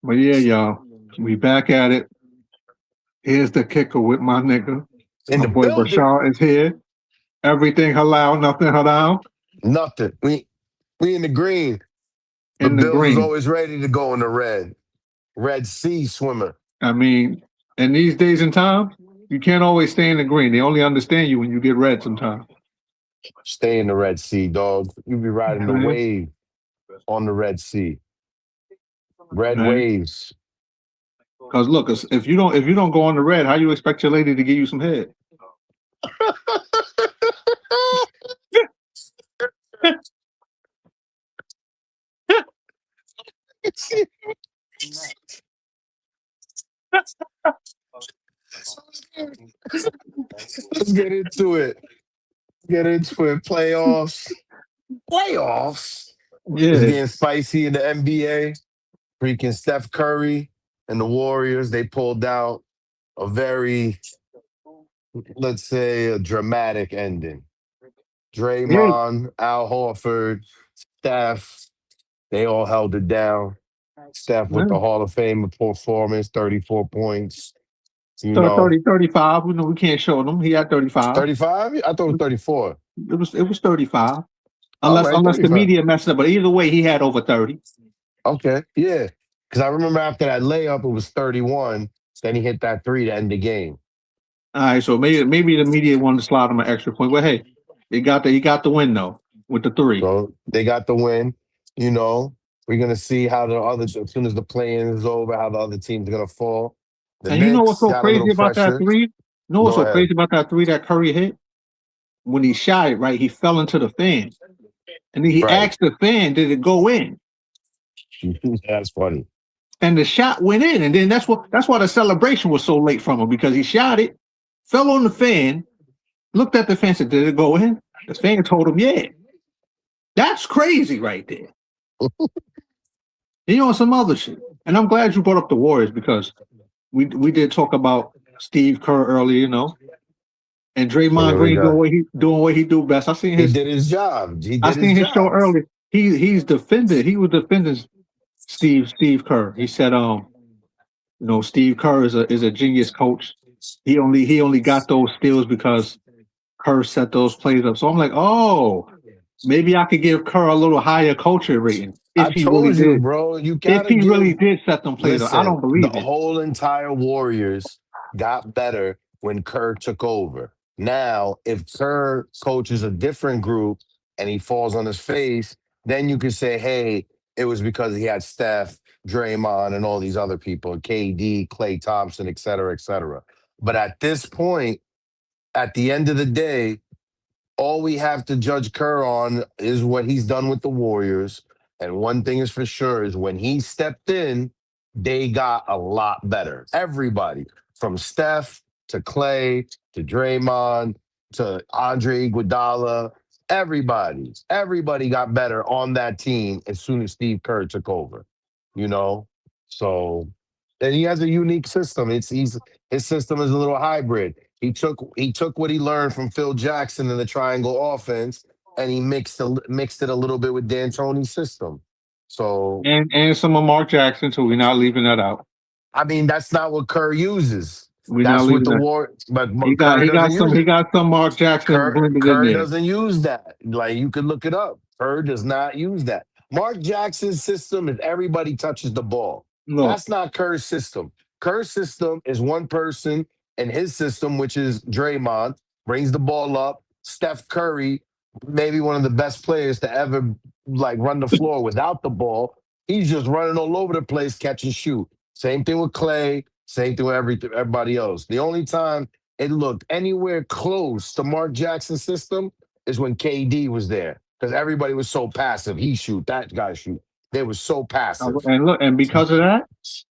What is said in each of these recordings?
But yeah, y'all, we back at it. Here's the kicker with my nigga. In My the boy building, Bashar is here. Everything halal, nothing halal. nothing. We in the green. The In the Bills was green. always ready to go in the red. Red Sea swimmer. I mean, in these days and times, you can't always stay in the green. They only understand you when you get red sometimes. Stay in the Red Sea, dog. You be You know riding what the I mean? wave on the Red Sea. Red Right? waves. Because look, if you don't go on the red, how you expect your lady to give you some head? Let's get into it. Get into it. Playoffs. Playoffs. It's Yeah. getting spicy in the NBA. Freaking Steph Curry and the Warriors, they pulled out a very, let's say, a dramatic ending. Yeah. Draymond, Al Horford, Steph, they all held it down. Steph with the Yeah. Hall of Fame performance, 34 points. You So know, 30, 35. We can't show them. He had 35. 35? I thought it was 34. It was 35. All Unless right, unless the 35. media messed up. But either way, he had over 30. Okay, yeah. Because I remember after that layup, it was 31. Then he hit that three to end the game. All right, so maybe the media wanted to slide him an extra point. But hey, he got the win though with the three. So they got the win. You know, we're gonna see how the other as soon as the play-in is over, how the other teams are gonna fall. The And you know what's Knicks so got a little crazy about that pressure. three? You know what's Go so ahead. crazy about that three that Curry hit? When he shot it, right, he fell into the fan. And then he Right. asked the fan, did it go in? That's funny. And the shot went in. And then that's why the celebration was so late from him, because he shot it, fell on the fan, looked at the fan, said, did it go in? The fan told him, yeah. That's crazy right there. And some other shit. And I'm glad you brought up the Warriors, because we did talk about Steve Kerr earlier, and And Draymond then we Green doing got what he do best. he did his job. He I did his seen his show job. earlier. He was defending Steve Kerr. He said, Steve Kerr is a genius coach. He only got those steals because Kerr set those plays up. So I'm like, oh, maybe I could give Kerr a little higher culture rating I if he really told you, did. bro. You If gotta he really give. did set them plays up, I Listen, don't the believe it. whole entire Warriors got better when Kerr took over. Now, if Kerr coaches a different group and he falls on his face, then you could say, hey, it was because he had Steph, Draymond, and all these other people, KD, Clay Thompson, et cetera, et cetera. But at this point, at the end of the day, all we have to judge Kerr on is what he's done with the Warriors. And one thing is for sure is when he stepped in, they got a lot better. Everybody, from Steph to Clay to Draymond to Andre Iguodala, everybody got better on that team as soon as Steve Kerr took over. You know, so and he has a unique system. His system is a little hybrid. He took what he learned from Phil Jackson in the triangle offense, and he mixed it a little bit with D'Antoni's system. So And some of Mark Jackson too. We're not leaving that out. I mean, that's not what Kerr uses. We're not That's what leaving the that. war, but He got Kerr he got doesn't some use he it. got some Mark Jackson blended in Kerr there. doesn't use that. Like you could look it up. Kerr does not use that. Mark Jackson's system is everybody touches the ball. Look, That's not Kerr's system. Kerr's system is one person, and his system, which is Draymond, brings the ball up. Steph Curry, maybe one of the best players to ever like run the floor without the ball. He's just running all over the place, catch and shoot. Same thing with Clay. Same thing with everybody else. The only time it looked anywhere close to Mark Jackson's system is when KD was there because everybody was so passive. He shoot, that guy shoot. They were so passive. and look, and because of that,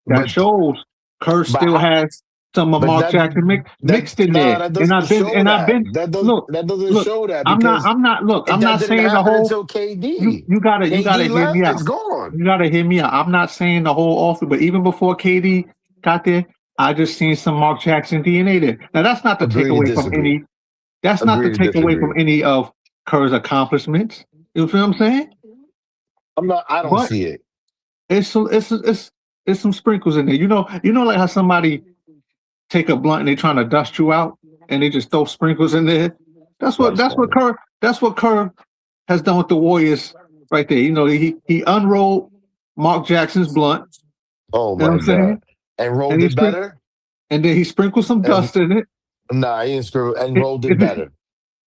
that But shows Kurt but still how, has some of but Mark that Jackson that mixed in no, there. that And doesn't I've been show and I've that. been That look, doesn't look. show that I'm not because I'm not look. I'm that not didn't saying the happen whole. until You KD. you gotta KD hear me left. out. It's gone. You gotta hear me out. I'm not saying the whole offer, but even before KD got there, I just seen some Mark Jackson DNA there. Now that's not to take Agree to away from disagree. any. That's not to Agree to take away from disagree. any of Kerr's accomplishments. You feel what I'm saying? I'm not. I don't But see it. it's There's some sprinkles in there. Like how somebody take a blunt and they trying to dust you out, and they just throw sprinkles in there. That's what That's that's what funny. Kerr that's what Kerr has done with the Warriors right there. He unrolled Mark Jackson's blunt. Oh You know my what I'm God. saying? And And rolled he it sprink better? and then he sprinkled some And dust in it. nah, he didn't screw and It, rolled it it, better.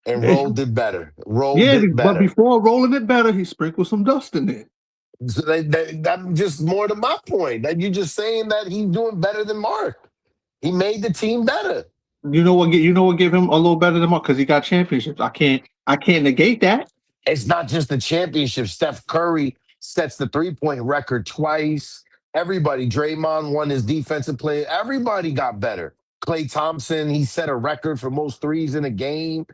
And it rolled it better. Rolled yeah, it but better. before rolling it better, he sprinkled some dust in it. So that's just more to my point. That you're just saying that he's doing better than Mark. He made the team better. You know what give him a little better than Mark because he got championships. I can't negate that. It's not just the championship. Steph Curry sets the 3-point record twice. Everybody, Draymond won his defensive play. Everybody got better. Clay Thompson, he set a record for most threes in a game.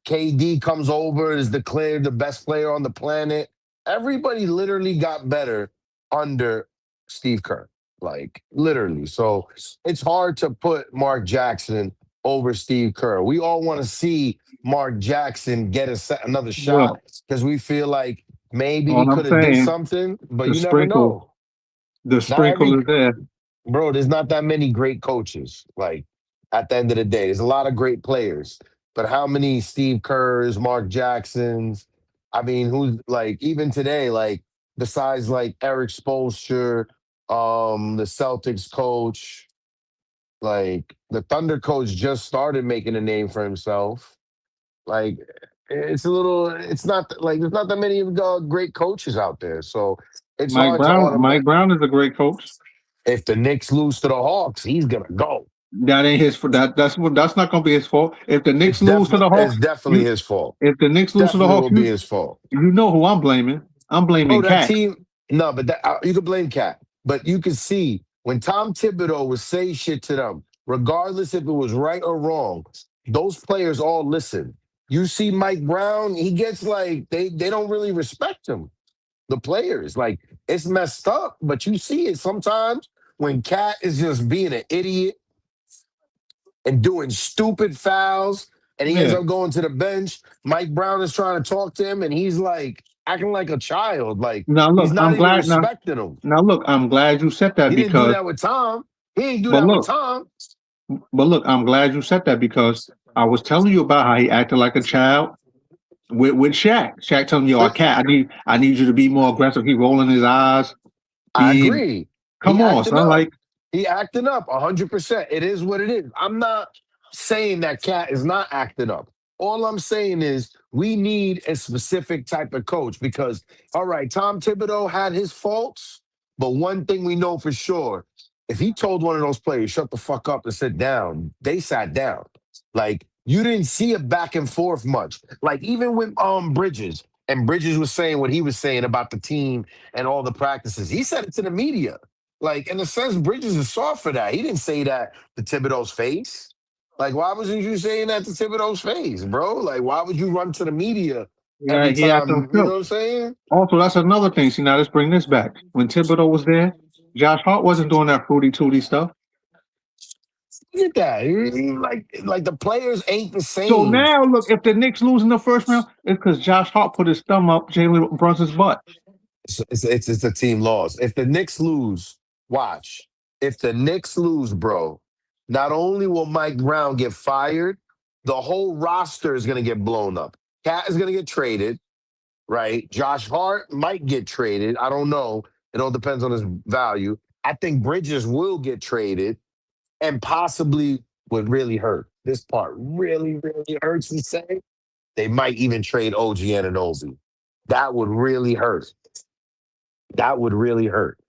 KD comes over, is declared the best player on the planet. Everybody literally got better under Steve Kerr, like literally. So it's hard to put Mark Jackson over Steve Kerr. We all want to see Mark Jackson get another shot Well, because we feel like maybe he all I'm could have did saying, something, but the you never sprinkle, know. the Not sprinkle every is there. bro, there's not that many great coaches. Like at the end of the day, there's a lot of great players, but how many Steve Kerrs, Mark Jacksons? I mean, who's like even today, like besides like Eric Spoelstra, the Celtics coach, like the Thunder coach just started making a name for himself. Like it's not like there's not that many great coaches out there, so it's Mike hard to Brown, Mike automatic. Brown is a great coach. If the Knicks lose to the Hawks, he's gonna go. That ain't his for that. That's not gonna be his fault. If the Knicks lose to the It's Hawks, definitely you his fault. if the Knicks lose to the Definitely Hawks, will be you his fault. you know who I'm blaming. I'm Bro, blaming that Cat. team. No, but you can blame Cat. But you can see when Tom Thibodeau would say shit to them, regardless if it was right or wrong, those players all listen. You see Mike Brown, he gets like they don't really respect him. The players, like it's messed up, but you see it sometimes when Cat is just being an idiot and doing stupid fouls, and he ends Yeah. up going to the bench. Mike Brown is trying to talk to him, and he's like acting like a child. Like Now he's look, not I'm even glad now. respecting him. Now look, I'm glad you said that He didn't do because, that with Tom. He didn't do but that with look, Tom. I'm glad you said that because I was telling you about how he acted like a child with Shaq. Shaq telling me, "Yo, I But can't. I need you to be more aggressive." He rolling his eyes. I He agree. He come on, acting son. up. Like He acting up 100%. It is what it is. I'm not saying that Cat is not acting up. All I'm saying is we need a specific type of coach because, all right, Tom Thibodeau had his faults, but one thing we know for sure, if he told one of those players, shut the fuck up and sit down, they sat down. Like, you didn't see a back and forth much. Like, even with Bridges, and Bridges was saying what he was saying about the team and all the practices, he said it to the media. Like, in a sense, Bridges is soft for that. He didn't say that to Thibodeau's face. Like, why wasn't you saying that to Thibodeau's face, bro? Like, why would you run to the media yeah, every he had some time? You know filth. what I'm saying? Also, that's another thing. See, now let's bring this back. When Thibodeau was there, Josh Hart wasn't doing that fruity tooty stuff. Look at that. Like the players ain't the So same. now, look, if the Knicks lose in the first round, it's because Josh Hart put his thumb up Jalen Brunson's butt. It's a team loss. If the Knicks lose, watch. If the Knicks lose, bro, not only will Mike Brown get fired, the whole roster is gonna get blown up. Cat is gonna get traded, right? Josh Hart might get traded. I don't know. It all depends on his value. I think Bridges will get traded and possibly would really hurt. This part really, really hurts to say. They might even trade OG Anunoby. That would really hurt. That would really hurt.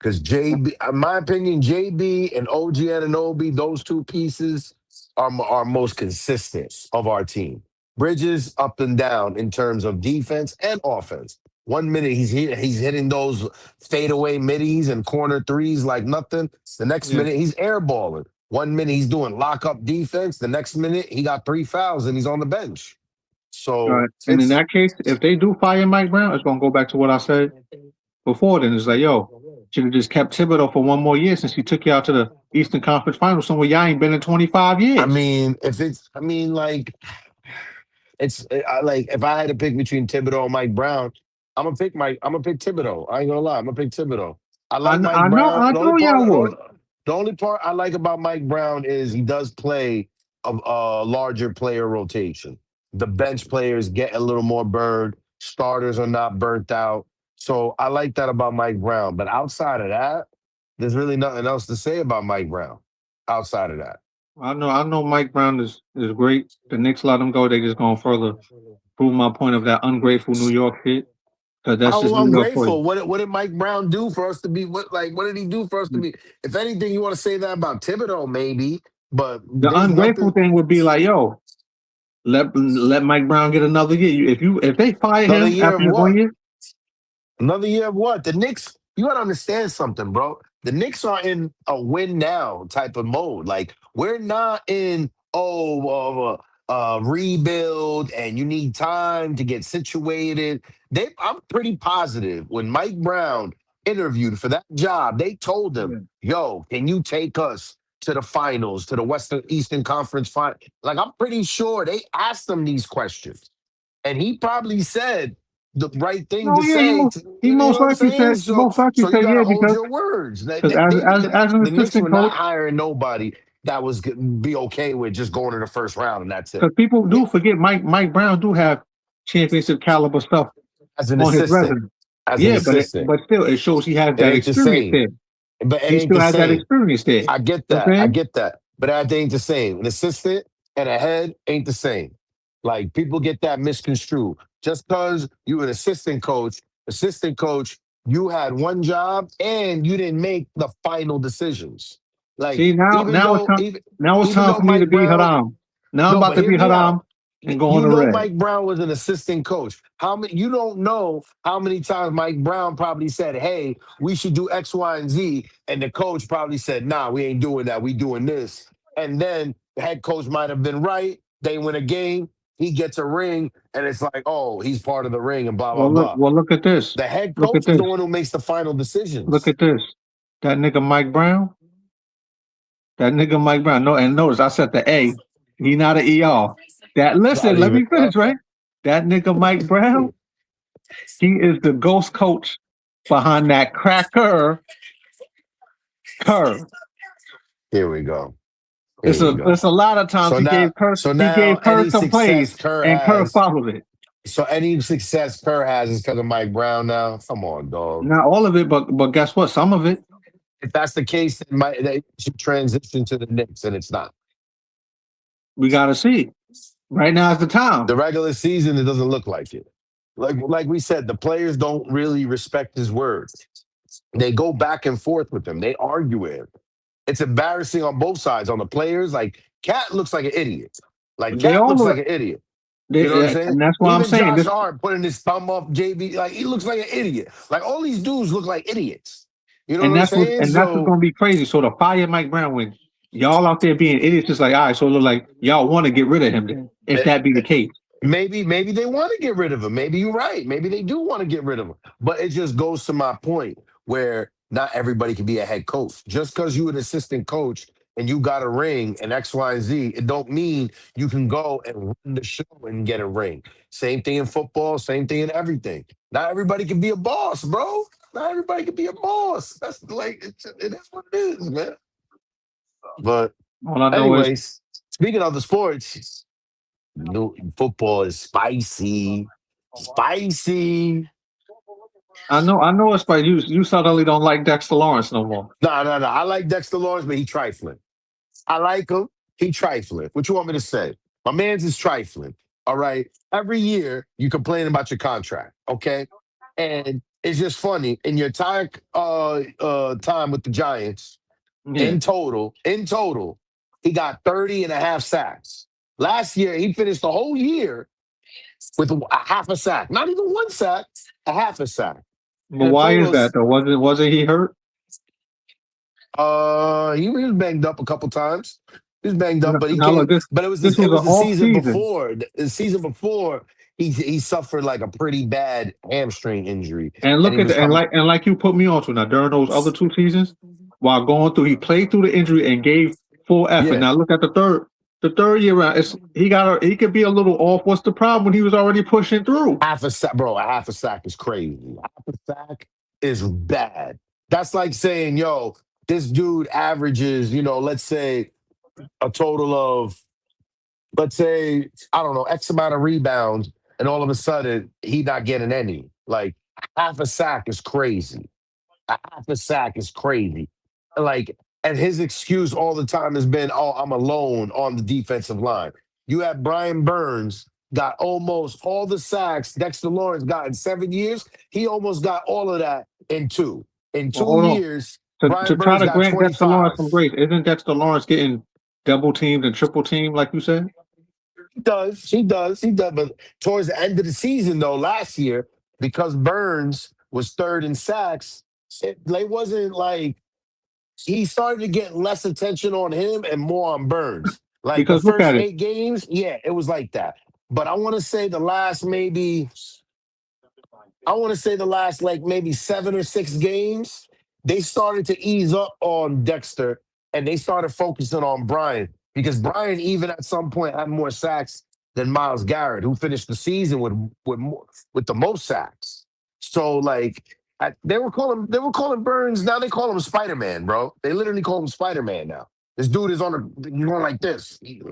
Because JB, in my opinion, JB and OG Anunoby, those two pieces are most consistent of our team. Bridges up and down in terms of defense and offense. 1 minute he's hitting those fadeaway middies and corner threes like nothing. The next Yeah. minute he's airballing. 1 minute he's doing lockup defense. The next minute he got 3 fouls and he's on the bench. All So right. And in that case, if they do fire Mike Brown, it's gonna go back to what I said before. Then it's like, yo, should have just kept Thibodeau for one more year since he took you out to the Eastern Conference Finals, somewhere y'all ain't been in 25 I years. mean, if it's I mean like like if I had to pick between Thibodeau and Mike Brown, I'm gonna pick Thibodeau. I ain't gonna lie, I'm gonna pick Thibodeau. I like Mike Brown. I know y'all would. The only part I like about Mike Brown is he does play a larger player rotation. The bench players get a little more burned. Starters are not burnt out. So I like that about Mike Brown. But outside of that, there's really nothing else to say about Mike Brown. Outside of that, I know Mike Brown is great. The Knicks let him go. They just gonna further prove my point of that ungrateful New York shit. Cause that's just I'm New York for you. grateful. What did Mike Brown do for us to be? What did he do for us to be? If anything, you want to say that about Thibodeau, maybe. But The there's ungrateful nothing. thing would be like, yo, let Mike Brown get another year. If they fire Another him year after of this one what? year, Another year of what? The Knicks, you gotta understand something, bro. The Knicks are in a win now type of mode. Like we're not in rebuild and you need time to get situated. I'm pretty positive when Mike Brown interviewed for that job, they told him, yeah. "Yo, can you take us to the finals, to the Western Eastern Conference final?" Like I'm pretty sure they asked him these questions and he probably said the right thing No, to yeah, say. he You know most what I'm likely saying? said So you got to yeah hold your words. because as an The Knicks assistant were not coach, hiring nobody that was be okay with just going to the first round and that's it. because people Yeah, do forget Mike Brown do have championship caliber stuff as an on his assistant, resume. as an Yeah, assistant, but still it shows he has it that ain't the experience same. there. But it He ain't still the has that same. experience there. You I get know what I'm that. I saying? get that. But that ain't the same. An assistant and a head ain't the same. Like people get that misconstrued. Just because you an assistant coach, you had one job and you didn't make the final decisions. Like See now it's even time though for me to Mike be Brown, Haram. Now I'm no, about but to hear be me out. Haram and go on You the know red. Mike Brown was an assistant coach. How many you don't know how many times Mike Brown probably said, "Hey, we should do X, Y, and Z," and the coach probably said, "Nah, we ain't doing that. We doing this." And then the head coach might have been right. They win a game, he gets a ring, and it's like, "Oh, he's part of the ring," and blah blah blah. Well look at this. The head Look at coach is this. the one who makes the final Look decisions. at this. That nigga Mike Brown. That nigga Mike Brown. No, and notice I said the A. He not an ER. That Not listen, let even. me finish, right? That nigga Mike Brown, he is the ghost coach behind that cracker Kerr. Here we go. Here we It's go. a lot of times So he now gave Kerr any some plays success Kerr and Kerr has followed it. So any success Kerr has is because of Mike Brown now. Come on, dog. Not all of it, but guess what? Some of it If that's the case, then they should transition to the Knicks, and it's not. we gotta see. Right now is the time. The regular season, it doesn't look like it. Like we said, the players don't really respect his words. They go back and forth with him. They argue with him. It's embarrassing on both sides. On the players, like Cat looks like an idiot. Like They Cat all looks like look, an idiot. You know what I'm saying? and that's why I'm Even saying Josh this. Hart putting his thumb up JB, like he looks like an idiot. Like all these dudes look like idiots. You know what I'm saying? And that's what's So gonna be crazy. So to fire Mike Brown when y'all out there being idiots, just like all right, so it look like y'all want to get rid of him then, if eh, that be the eh, case. maybe they want to get rid of him. Maybe you're right. Maybe they do want to get rid of him. But it just goes to my point where not everybody can be a head coach. Just because you an assistant coach and you got a ring and X, Y, and Z, it don't mean you can go and run the show and get a ring. Same thing in football, same thing in everything. Not everybody can be a boss, bro. Not everybody can be a boss. That's like it is what it is, man. But All I know is anyways, speaking of the sports, football is spicy. Spicy. I know it's like you suddenly don't like Dexter Lawrence no more. No, no, no. I like Dexter Lawrence, but he trifling. I like him. He trifling. What you want me to say? My man's is trifling. All right. Every year you complain about your contract. Okay. And it's just funny. In your entire time with the Giants, Yeah. in total, he got 30 and a half sacks. Last year, he finished the whole year with a half a sack. Not even one sack, a half a sack. But And the why is total that is though? Wasn't he hurt? he was banged up a couple times. He was banged up, but he Now came. look, But it was this was it an was the off season season. before. The season before, he suffered like a pretty bad hamstring injury, And and look he at was coming. and like you put me on to now during those other two seasons, while going through, he played through the injury and gave full effort. Yeah, Now look at the third year round. He could be a little off. What's the problem when he was already pushing through? half a sack, bro. A half a sack is crazy. Half a sack is bad. That's like saying, yo, this dude averages, let's say a total of, let's say, I don't know, X amount of rebounds, and all of a sudden he not getting any. Like half a sack is crazy. A half a sack is crazy. Like, and his excuse all the time has been, "Oh, I'm alone on the defensive line." You have Brian Burns got almost all the sacks Dexter Lawrence got in 7 years. He almost got all of that in two. In Well, two hold on. years, To Brian try Burns to got grant Dexter Lawrence 25. some grace, isn't Dexter Lawrence getting double teamed and triple teamed, like you said? He does. He does. He does. But towards the end of the season, though, last year, because Burns was third in sacks, it like wasn't like he started to get less attention on him and more on Burns. Like the Because look first at it. 8 games, yeah, it was like that. But I want to say the last maybe I want to say the last like maybe 7 or 6 games, they started to ease up on Dexter and they started focusing on Brian because Brian even at some point had more sacks than Miles Garrett, who finished the season with the most sacks. So like they were calling Burns, now they call him Spider Man, bro. They literally call him Spider Man now. This dude is he's going like this. He's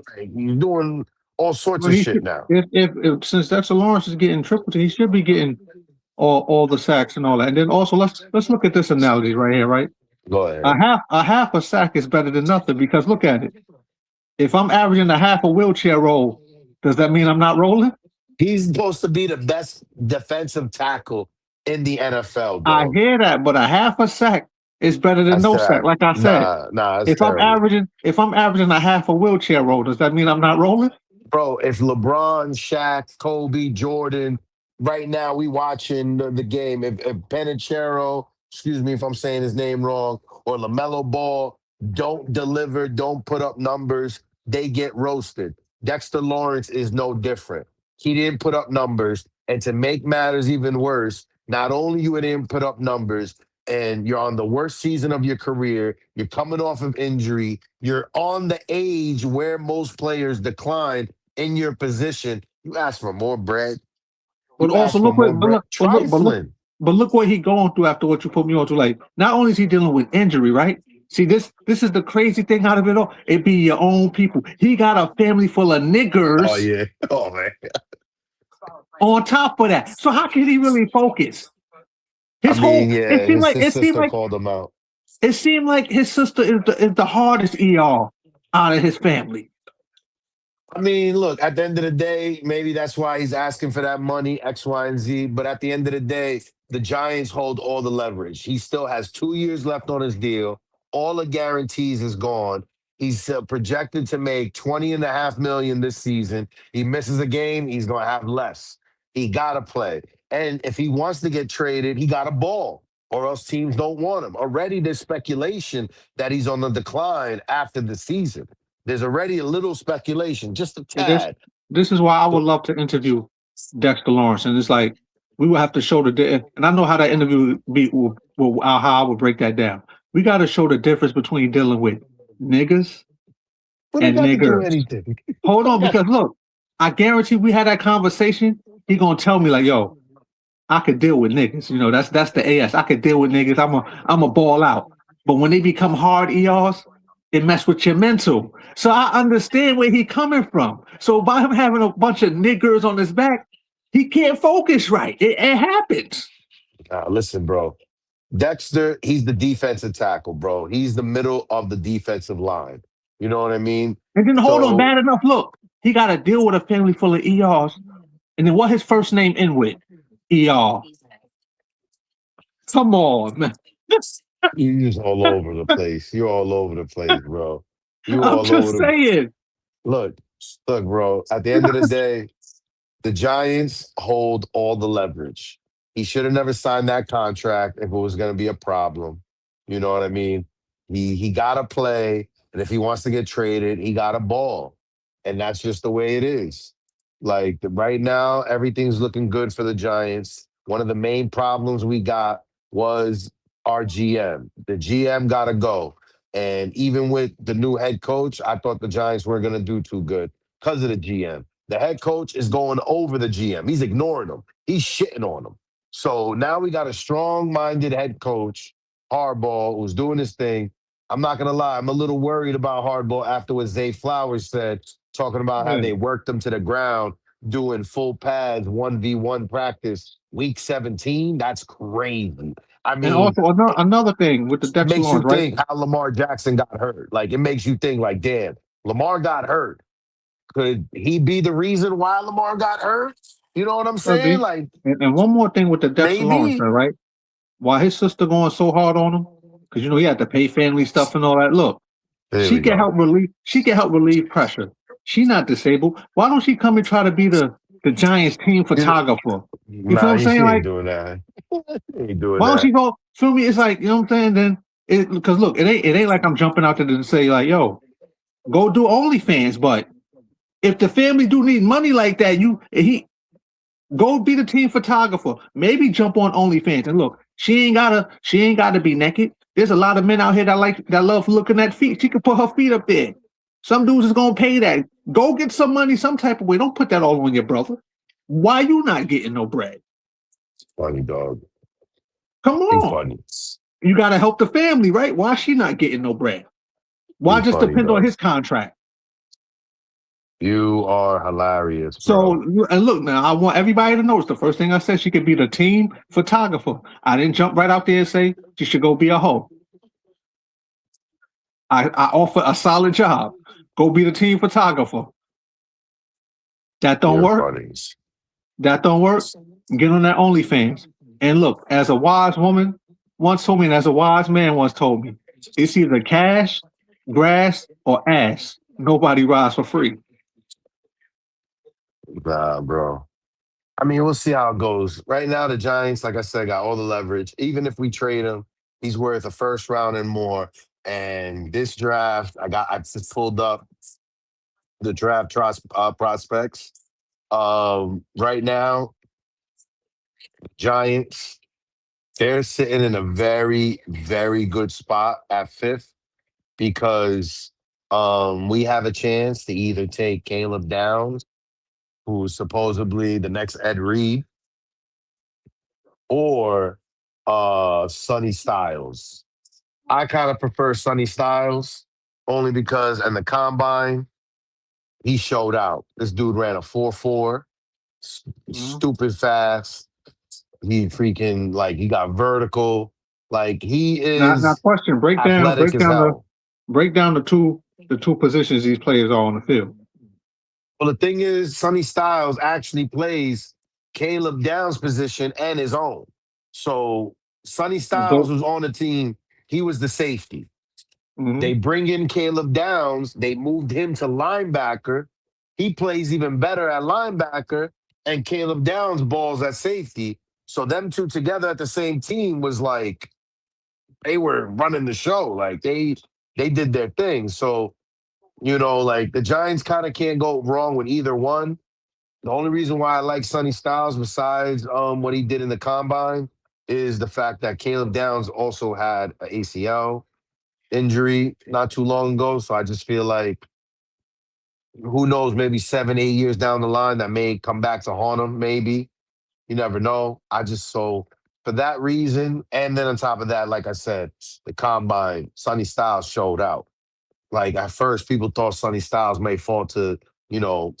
doing all sorts Well, of he shit should, now. if since Dexter Lawrence is getting triple teamed, he should be getting all the sacks and all that. And then also let's look at this analogy right here, right? Go ahead. A half a sack is better than nothing because look at it. If I'm averaging a half a wheelchair roll, does that mean I'm not rolling? He's supposed to be the best defensive tackle in the NFL, I dog. hear that, but a half a sack is better than That's no sack. terrible. Like I said, Nah, that's terrible. if I'm averaging a half a wheelchair roll, does that mean I'm not rolling? Bro, if LeBron, Shaq, Kobe, Jordan, right now we watching the game. If Panachero, excuse me if I'm saying his name wrong, or LaMelo Ball don't deliver, don't put up numbers, they get roasted. Dexter Lawrence is no different. He didn't put up numbers. And to make matters even worse, not only you didn't put up numbers, and you're on the worst season of your career, you're coming off of injury, you're on the age where most players decline in your position, you ask for more bread. But You also ask for look what, more bread. Trifling. but look what he going through after what you put me on to. Like, not only is he dealing with injury, right? See, this is the crazy thing out of it all. It be your own people. He got a family full of Oh niggers yeah. Oh man. on top of that. So how can he really focus? I His mean, whole yeah, his sister called him out. it seemed like his sister is the hardest ER out of his family. I mean, look, at the end of the day, maybe that's why he's asking for that money, X, Y, and Z. But at the end of the day, the Giants hold all the leverage. He still has 2 years left on his deal. All the guarantees is gone. He's projected to make 20.5 million this season. He misses a game, he's going to have less. He got to play. And if he wants to get traded, he got a ball, or else teams don't want him. Already there's speculation that he's on the decline after the season. There's already a little speculation, just a See, tad. this is why I would So love to interview Dexter Lawrence, and it's like we would have to show and I know how that interview how I would break that down. We got to show the difference between dealing with niggas what I and got to do niggers. anything? Hold What I on, got? because look, I guarantee we had that conversation. He gonna tell me like, "Yo, I could deal with niggas. You know, that's the AS. I could deal with niggas. I'm a ball out. But when they become hard ERs, it mess with your mental. So I understand where he coming from. So by him having a bunch of niggers on his back, he can't focus right. It happens. Listen, bro. Dexter, he's the defensive tackle, bro. He's the middle of the defensive line. You know what I mean? And then hold on, So bad enough. Look, he got to deal with a family full of ERs. And then what his first name end with? ER. Come on, man. you just all over the place. You're all over the place, bro. You I'm all over just the saying. look, look, bro. At the end of the day, the Giants hold all the leverage. He should have never signed that contract if it was going to be a problem. You know what I mean? He got to play, and if he wants to get traded, he got to ball, and that's just the way it is. Like right now, everything's looking good for the Giants. One of the main problems we got was our GM. The GM got to go, and even with the new head coach, I thought the Giants weren't going to do too good because of the GM. The head coach is going over the GM. He's ignoring him. He's shitting on him. So now we got a strong-minded head coach, Harbaugh was doing his thing. I'm not gonna lie, I'm a little worried about Harbaugh after what Zay Flowers said, talking about how Yeah. they worked him to the ground, doing full pads, 1v1 practice, week 17. That's crazy. I And mean, also another thing with the it Dexter makes you Lawrence, right? think how Lamar Jackson got hurt. Like it makes you think, like, damn, Lamar got hurt. Could he be the reason why Lamar got hurt? You know what I'm Could saying? be. Like And one more thing with the Dexter Lawrence, maybe. right? Why his sister going so hard on him? Because he had to pay family stuff and all that. Look, There she we can go. help relieve. She can help relieve pressure. She not disabled. Why don't she come and try to be the Giants team You- photographer? You feel Nah, what I'm saying? she ain't Like, doing that. She ain't doing why don't that. she go? Feel me? It's like, you know what I'm saying. Then because look, it ain't like I'm jumping out there to say like, yo, go do OnlyFans. But if the family do need money like that, he go be the team photographer. Maybe jump on OnlyFans. And look, she ain't gotta be naked. There's a lot of men out here that love looking at feet. She can put her feet up there. Some dudes is gonna pay that. Go get some money some type of way. Don't put that all on your brother. Why you not getting no bread? Funny dog. Come He on. funny. You gotta help the family, right? Why she not getting no bread? Why He just funny depend on dog. his contract? You are hilarious, So bro. and look now, I want everybody to notice the first thing I said she could be the team photographer. I didn't jump right out there and say she should go be a hoe. I offer a solid job. Go be the team photographer. That don't You're work. funny. That don't work. Get on that OnlyFans. And look, as a wise woman once told me, and as a wise man once told me, it's either cash, grass, or ass. Nobody rides for free. Nah, bro. I mean, we'll see how it goes. Right now, the Giants, like I said, got all the leverage. Even if we trade him, he's worth a first round and more. And this draft, I just pulled up the prospects. Right now, Giants, they're sitting in a very, very good spot at fifth because we have a chance to either take Caleb Downs, who's supposedly the next Ed Reed, or Sonny Styles. I kind of prefer Sonny Styles only because in the combine, he showed out. This dude ran a 4.4, Mhm. stupid fast. He freaking like he got vertical. Like he Now is question. Break down athletic break as down the hell. break down the two positions these players are on the field. Well, the thing is, Sonny Styles actually plays Caleb Downs' position and his own. So Sonny Styles So, was on the team. He was the safety. They mhm. bring in Caleb Downs. They moved him to linebacker. He plays even better at linebacker, and Caleb Downs balls at safety. So them two together at the same team was like they were running the show. Like they did their thing. So like the Giants kind of can't go wrong with either one. The only reason why I like Sonny Styles, besides what he did in the combine, is the fact that Caleb Downs also had an ACL injury not too long ago. So I just feel like who knows, maybe 7, 8 years down the line, that may come back to haunt him. Maybe you never know. So for that reason, and then on top of that, like I said, the combine, Sonny Styles showed out. Like at first, people thought Sonny Styles may fall to you know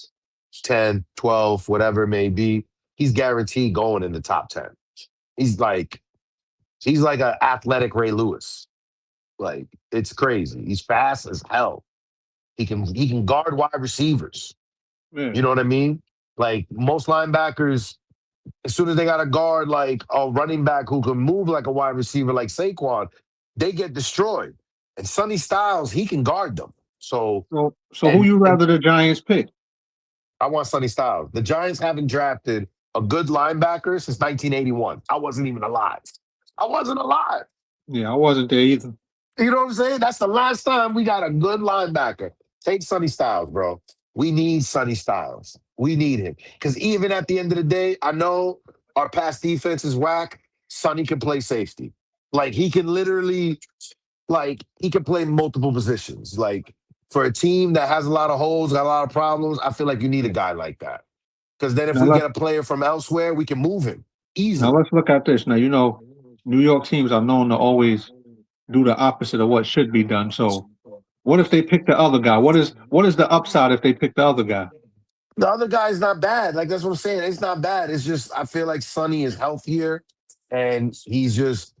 10, 12, whatever it may be. He's guaranteed going in the top 10. He's like he's like an athletic Ray Lewis. Like it's crazy. He's fast as hell. He can guard wide receivers. Yeah. You know what I mean? Like most linebackers, as soon as they got a guard like a running back who can move like a wide receiver like Saquon, they get destroyed. And Sonny Styles, he can guard them. So So who and you and rather the Giants pick? I want Sonny Styles. The Giants haven't drafted a good linebacker since 1981. I wasn't even alive. I wasn't alive. Yeah, I wasn't there either. You know what I'm saying? That's the last time we got a good linebacker. Take Sonny Styles, bro. We need Sonny Styles. We need him. Because even at the end of the day, I know our past defense is whack. Sonny can play safety. Like he can literally, he can play multiple positions. Like for a team that has a lot of holes, got a lot of problems, I feel like you need a Yeah. guy like that. Because then if Now we let's get a player from elsewhere, we can move him now easily. let's look at this. Now New York teams are known to always do the opposite of what should be done. So what if they pick the other guy? What is the upside if they pick the other guy? The other guy's not bad. Like that's what I'm saying. It's not bad. It's just I feel like Sonny is healthier, and he's just.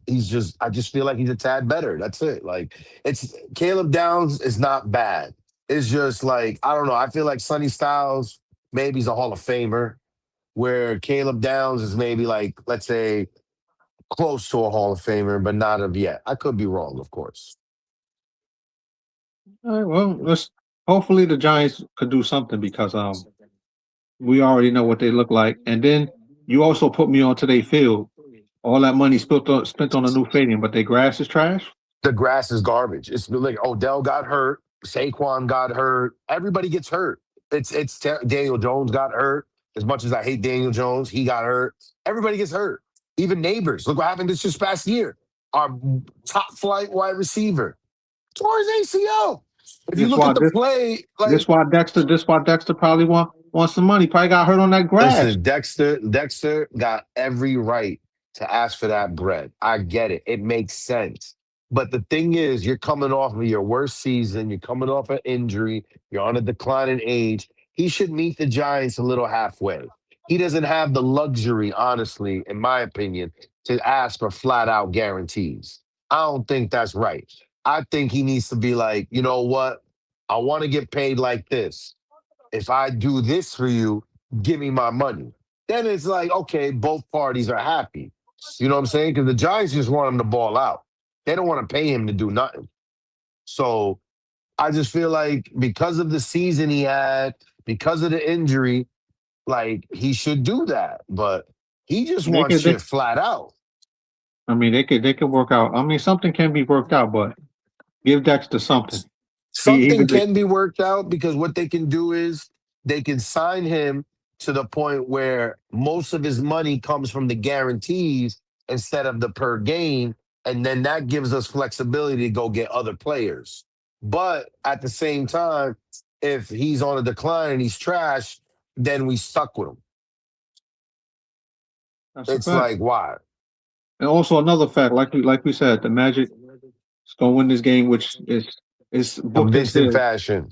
I just feel like he's a tad better. That's it. Like it's Caleb Downs is not bad. It's just like I don't know. I feel like Sonny Styles maybe he's a Hall of Famer, where Caleb Downs is maybe like let's say close to a Hall of Famer, but not of yet. I could be wrong, of course. All right, well, let's hopefully the Giants could do something because we already know what they look like. And then you also put me on today field. All that money spent on a new stadium, but their grass is trash. The grass is garbage. It's like Odell got hurt, Saquon got hurt, everybody gets hurt. Daniel Jones got hurt. As much as I hate Daniel Jones, he got hurt. Everybody gets hurt. Even neighbors. Look what happened this just past year. Our top flight wide receiver tore his ACL. If you This look why at the this play, like this why Dexter probably wants some money. Probably got hurt on that grass. listen, Dexter got every right to ask for that bread. I get it. It makes sense. But the thing is, you're coming off of your worst season. You're coming off an injury. You're on a declining age. He should meet the Giants a little halfway. He doesn't have the luxury, honestly, in my opinion, to ask for flat out guarantees. I don't think that's right. I think he needs to be like, you know what? I want to get paid like this. If I do this for you, give me my money. Then it's like, okay, both parties are happy. You know what I'm saying? Because the Giants just want him to ball out. They don't want to pay him to do nothing. So I just feel like because of the season he had, because of the injury, like he should do that. But he just They wants could. They, shit flat out. I mean, they could work out. I mean, something can be worked out, but give Dexter something. He Something could. can be worked out because what they can do is they can sign him to the point where most of his money comes from the guarantees instead of the per game. And then that gives us flexibility to go get other players. But at the same time, if he's on a decline and he's trash, then we stuck with him. That's a It's fact. like, why? And also another fact, like we said, the Magic is gonna win this game, which is booked and Convincing sealed. fashion.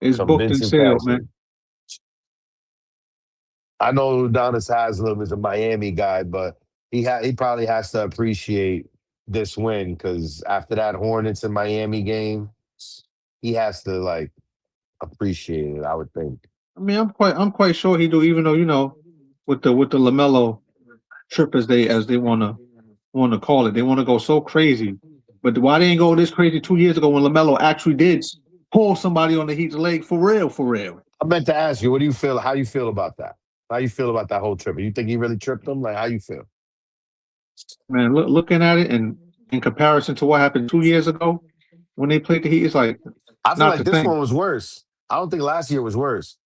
It's booked and Convincing sealed, man. fashion. I know Udonis Haslam is a Miami guy, but he probably has to appreciate this win because after that Hornets and Miami game, he has to like appreciate it. I would think. I mean, I'm quite sure he do, even though with the Lamelo trip as they wanna call it, they want to go so crazy. But why they ain't go this crazy 2 years ago when Lamelo actually did pull somebody on the Heat's leg for real, for real? I meant to ask you, what do you feel? How you feel about that? How you feel about that whole trip? You think he really tripped him? Like, how you feel? Man, looking at it and in comparison to what happened 2 years ago when they played the Heat, it's like I it's feel not like the this same. one was worse. I don't think last year was worse.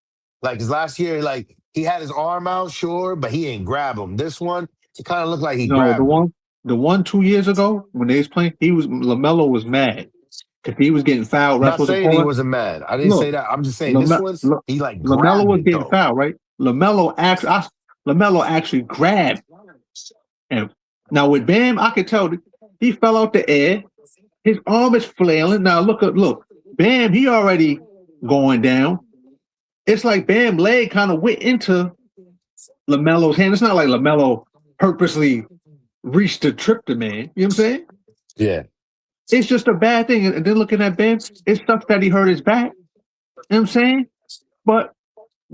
Like, cause last year, like he had his arm out, sure, but he ain't grab him. This one, it kind of looked like he No, the grabbed him. one the one 2 years ago when they was playing, Lamelo was mad because he was getting fouled. That's Not what the saying he call it. wasn't mad. I didn't say Look, that. I'm just saying this Lame- one, L- he like Lamelo grabbed was it getting though. fouled, right? Lamelo actually grabbed him. Now with Bam, I could tell he fell out the air. His arm is flailing. Now look, Bam, he already going down. It's like Bam leg kind of went into Lamelo's hand. It's not like Lamelo purposely reached to trip the man. You know what I'm saying? Yeah. It's just a bad thing. And then looking at Bam, it sucks that he hurt his back. You know what I'm saying? But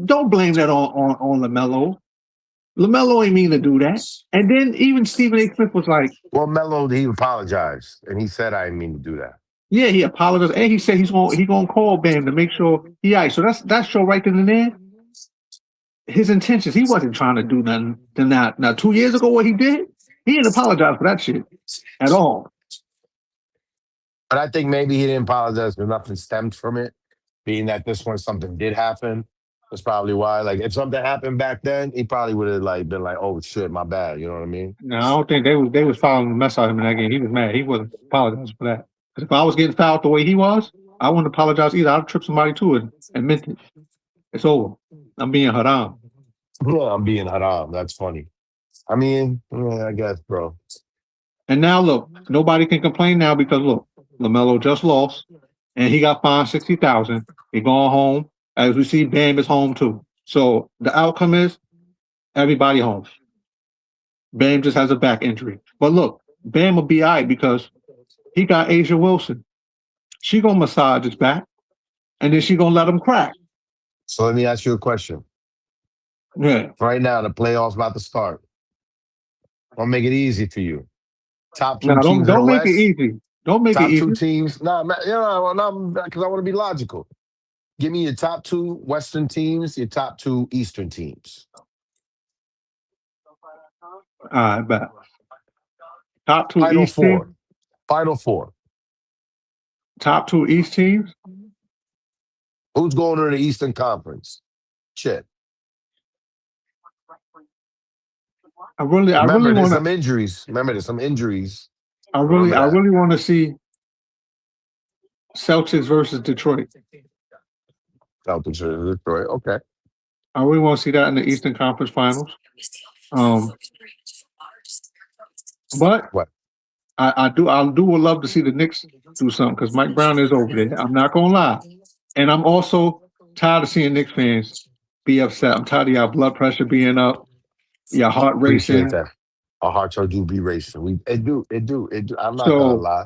don't blame that on Lamelo. Lamelo ain't mean to do that. And then even Stephen A. Smith was like, Well, Melo, he apologized and he said, "I didn't mean to do that." yeah, he apologized. And he said he gonna call Bam to make sure he all right. So that show right then and there, his intentions. He wasn't trying to do nothing than that. Now 2 years ago, what he did, he didn't apologize for that shit at all. But I think maybe he didn't apologize because nothing stemmed from it. Being that this one something did happen, that's probably why. Like, if something happened back then, he probably would have like been like, "Oh shit, my bad." You know what I mean? No, I don't think they was following the mess out of him in that game. He was mad. He wasn't apologizing for that. 'Cause if I was getting fouled the way he was, I wouldn't apologize either. I'd trip somebody too and meant it. It's over. I'm being haram. Yeah, I'm being haram. That's funny. I mean, yeah, I guess, bro. And now look, nobody can complain now because look, LaMelo just lost, and he got fined 60,000. He going home. As we see, Bam is home too. So the outcome is everybody home. Bam just has a back injury. But look, Bam will be all right because he got Asia Wilson. She gonna massage his back, and then she gonna let him crack. So let me ask you a question. Yeah. Right now, the playoffs about to start. I'll make it easy for you. Top two Now don't teams in the don't make it West. easy. Don't make it Top two easy. teams. Nah, you know, because I want to be logical. Give me your top two Western teams, your top two Eastern teams. All right, bet. Top two Final East teams. four. Final four. Top two East teams. Who's going to the Eastern Conference? Shit. I really Remember, there's want to. some injuries. Remember, there's some injuries. Remember I that. really want to see Celtics versus Detroit. Celtics are Detroit. Okay. I really want to see that in the Eastern Conference Finals. Um, but What? I do would love to see the Knicks do something because Mike Brown is over there. I'm not gonna lie, and I'm also tired of seeing Knicks fans be upset. I'm tired of y'all blood pressure being up, your heart Appreciate racing. that. Our hearts are do be racing. It do. I'm not gonna So lie.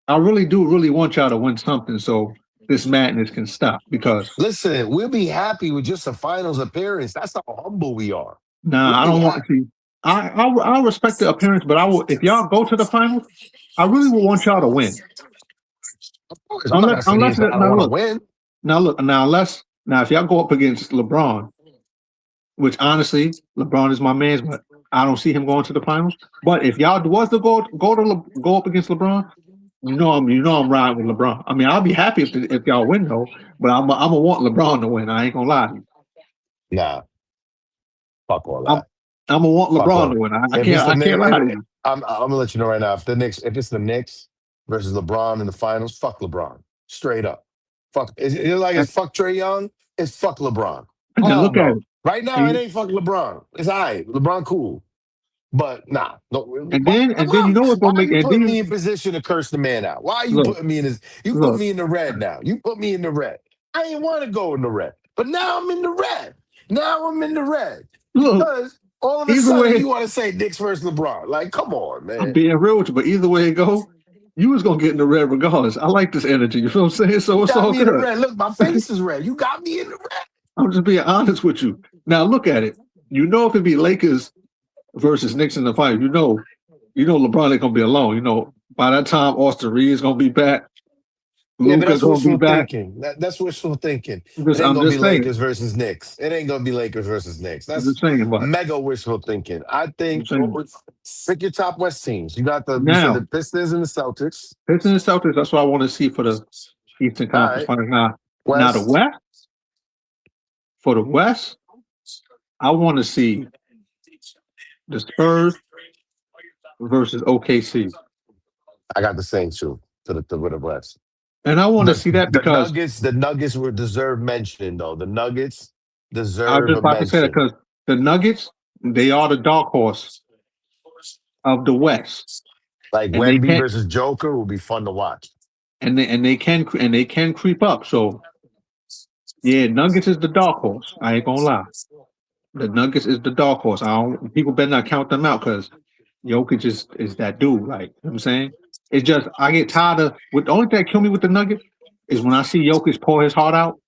I really do really want y'all to win something so this madness can stop because Listen, we'll be happy with just a finals appearance. That's how humble we are. We'll nah, I be don't want to happy. see. I respect the appearance, but I will if y'all go to the finals, I really will want y'all to win. Of course, I'm not gonna sit here and say I don't Now want to look win. now if y'all go up against LeBron, which honestly LeBron is my man's, but I don't see him going to the finals. But if y'all was to go up against LeBron, you know I'm riding with LeBron. I mean I'll be happy if y'all win though, but I'm gonna want LeBron to win. I ain't gonna lie. Nah, fuck all I'm that. I'm gonna want Fuck LeBron all. to win. If it's the I can't Knicks, lie to you. I'm gonna let you know right now. If it's the Knicks versus LeBron in the finals, fuck LeBron. Straight up. Fuck. It's like And, it's fuck Trey Young. It's fuck LeBron. and then Hell look at no. it. Right now, it And, ain't fuck LeBron. It's all right. LeBron cool. But nah, no. and then you know what's Why gonna are make you and putting me then in position to curse the man out? Why are you look putting me in this? You put look me in the red now. You put me in the red. I ain't want to go in the red, but now I'm in the red. Now I'm in the red look because all of a either sudden way. you want to say Knicks versus LeBron. Like, come on, I'm man. being real with you, but either way it go, you was gonna get in the red regardless. I like this energy. You feel what I'm saying? So You it's got all me in the good. red. Look, my face is red. You got me in the red. I'm just being honest with you. Now look at it. You know if it be Lakers versus Knicks in the fight, you know LeBron ain't gonna be alone. You know by that time Austin Reed's gonna be back, Yeah, but Luca's that's gonna be wishful back. thinking. That's wishful thinking. It ain't I'm gonna be just saying. Lakers versus Knicks. It ain't gonna be Lakers versus Knicks. I'm That's just saying. But mega wishful thinking. I I'm think saying pick your top West teams. You said the now, Pistons and the Celtics. Pistons and Celtics. That's what I want to see for the Eastern All Conference right, Finals. Now the West. West for the West, I want to see the Spurs versus OKC. I got the same too to the West. And I want to The see that because The Nuggets were deserve mention though. The Nuggets I was deserve just a about to say that mention. because the Nuggets, they are the dark horse of the West, Like and they Wemby can versus Joker will be fun to watch. and they can creep up. So yeah, Nuggets is the dark horse. I ain't gonna lie, the Nuggets is the dark horse. I don't people better not count them out because Jokic is that dude. Like you know what I'm saying, it's just I get tired of with the only thing that kill me with the Nuggets is when I see Jokic pour his heart out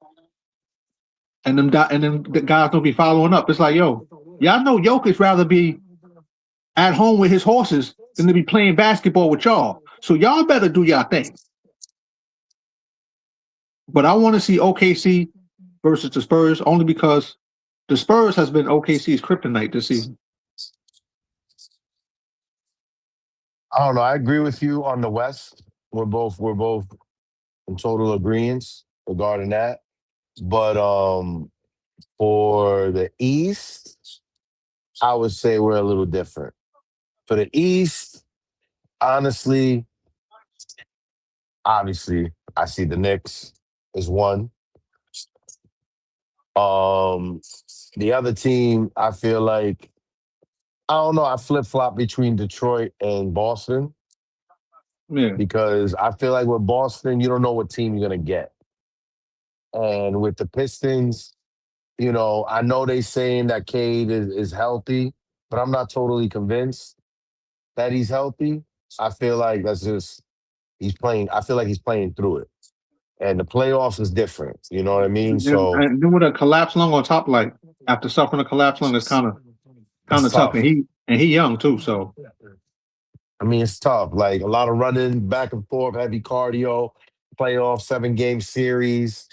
and then the guys don't be following up. It's like yo, y'all know Jokic rather be at home with his horses than to be playing basketball with y'all. So y'all better do y'all thing. But I want to see OKC versus the Spurs only because the Spurs has been OKC's kryptonite this season. I don't know. I agree with you on the West. We're both in total agreement regarding that. But for the East, I would say we're a little different. For the East, honestly, obviously, I see the Knicks as one. Um, the other team, I feel like I don't know. I flip flop between Detroit and Boston Yeah. because I feel like with Boston, you don't know what team you're gonna get, and with the Pistons, I know they saying that Cade is healthy, but I'm not totally convinced that he's healthy. I feel like that's just he's playing. I feel like he's playing through it, and the playoffs is different. You know what I mean? So And then with a collapsed lung on top, like after suffering a collapsed lung, it's kind it's of tough. tough. And he young too, so I mean, it's tough. Like a lot of running back and forth, heavy cardio, playoff 7-game series.